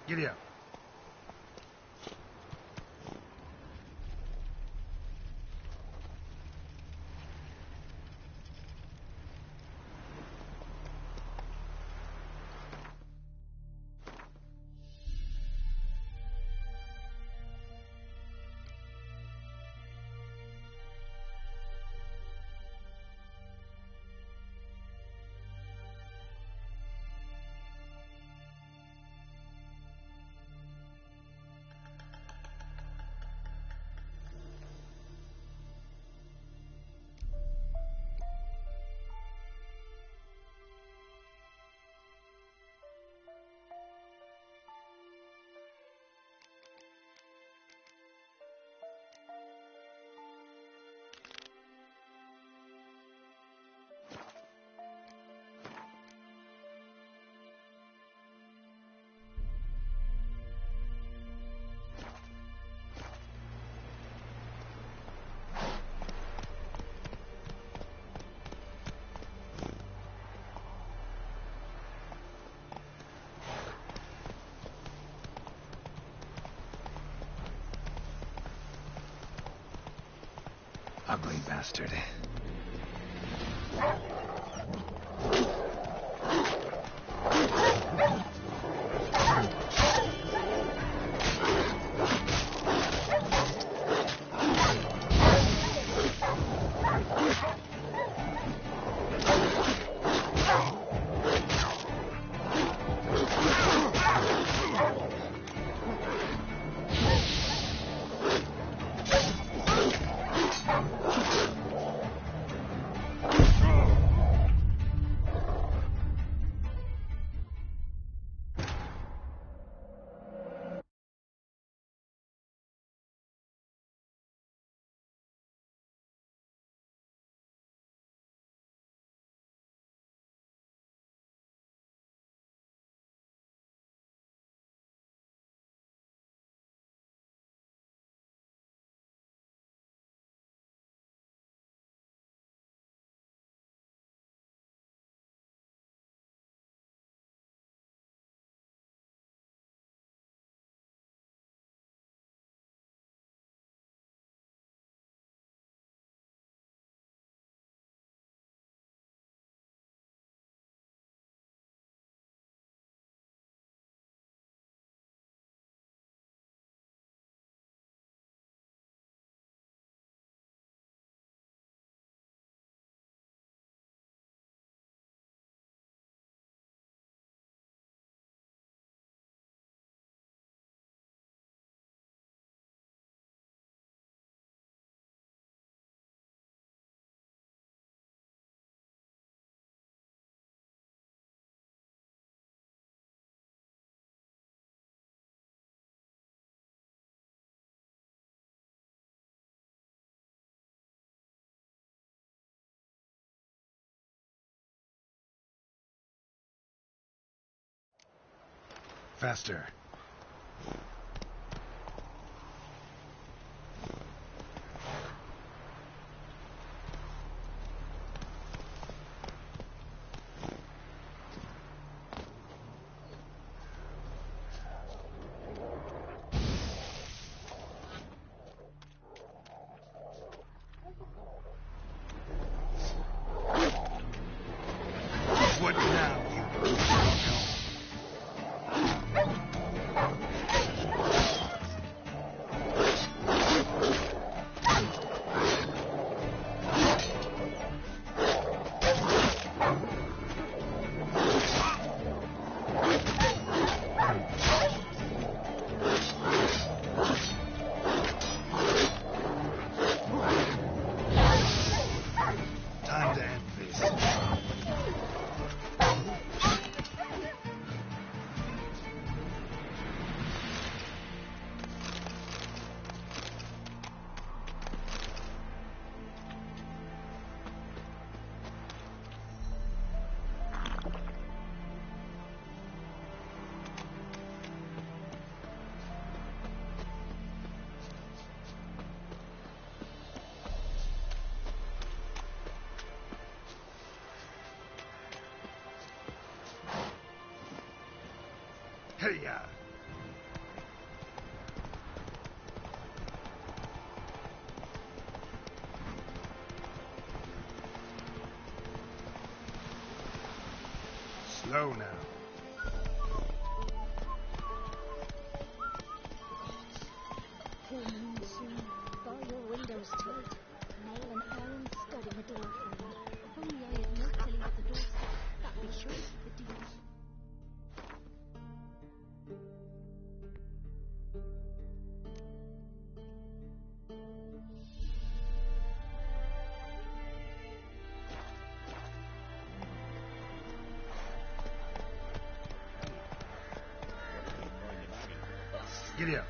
Giddy up. Ugly bastard. Faster. What now, you Hey-ya! Slow now. Full moon soon. Bar your windows tight. Nail an iron stud in the door frame. If only I had no telly at the doorstep, that'd be sure to keep the deals. Giddy up.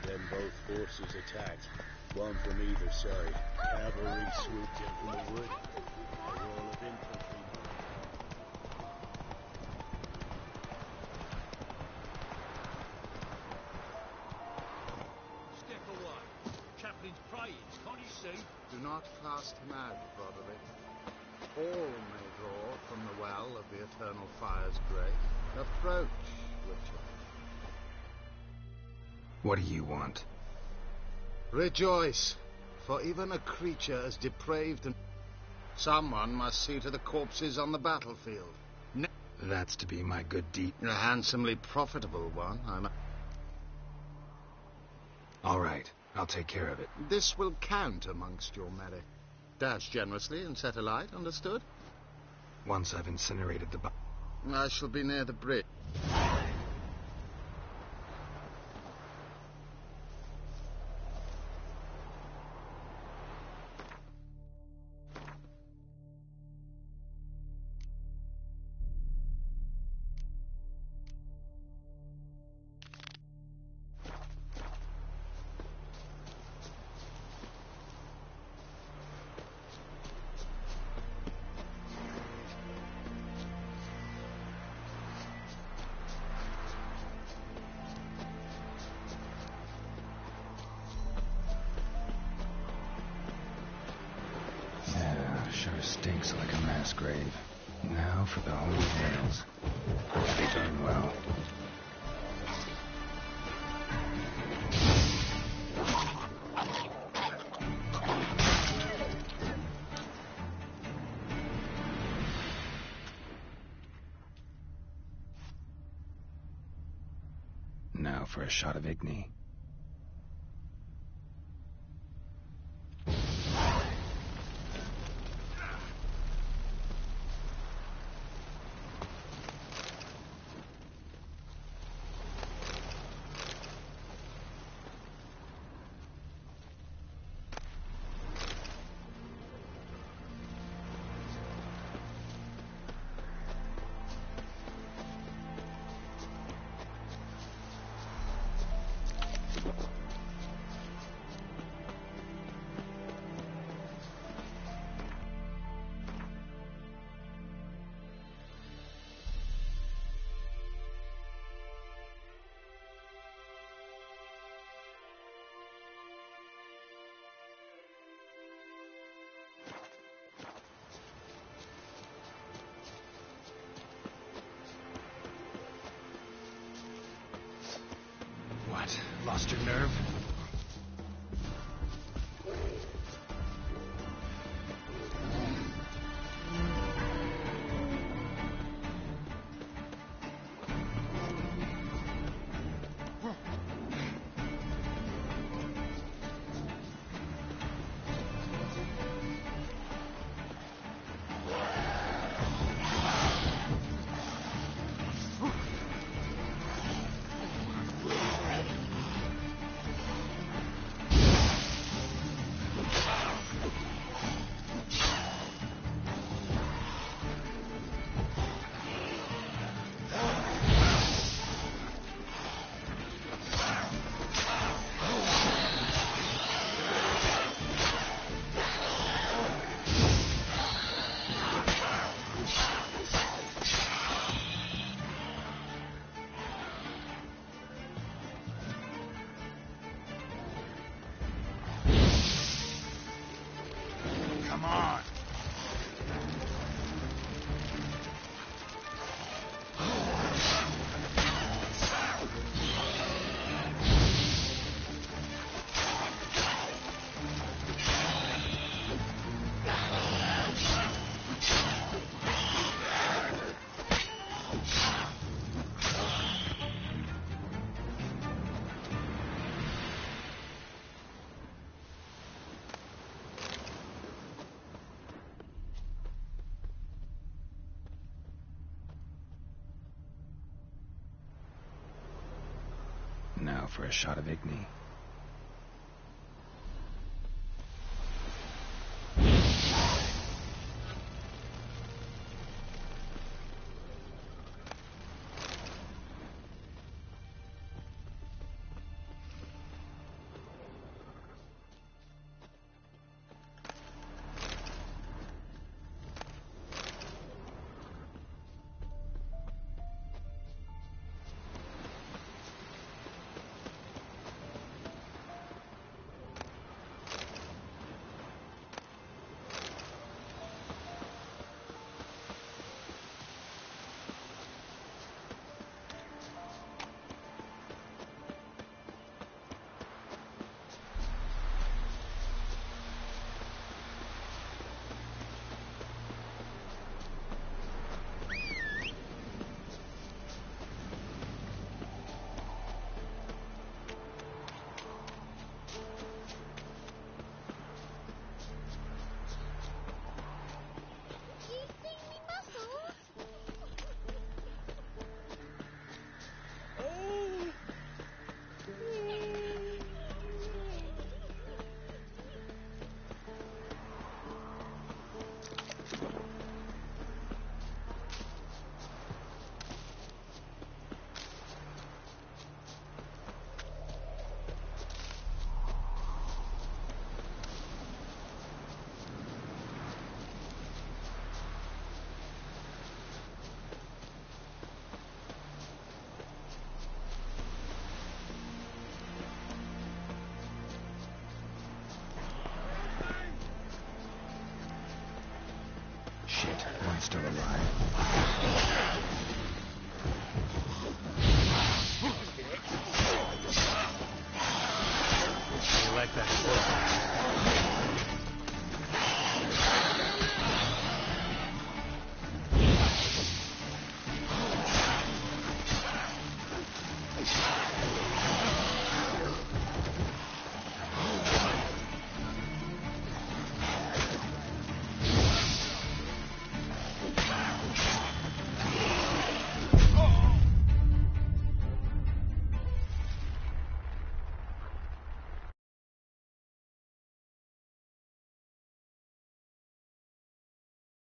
Then both forces attacked, one from either side. Cavalry swooped in from the wood. A roll of infantry. Step away. Chaplain's praying, can't you see? Do not cast him out, Broderick. All may draw from the well of the eternal fire's grave. Approach, Richard. What do you want? Rejoice, for even a creature as depraved and... Someone must see to the corpses on the battlefield. That's to be my good deed. A handsomely profitable one, All right, I'll take care of it. This will count amongst your merit. Dash generously and set alight, understood? Once I've incinerated the body. I shall be near the bridge. Sure stinks like a mass grave. Now for the holy nails. They burn well. Now for a shot of Igni. What? Lost your nerve? Now for a shot of Igni. Shit, one's still alive.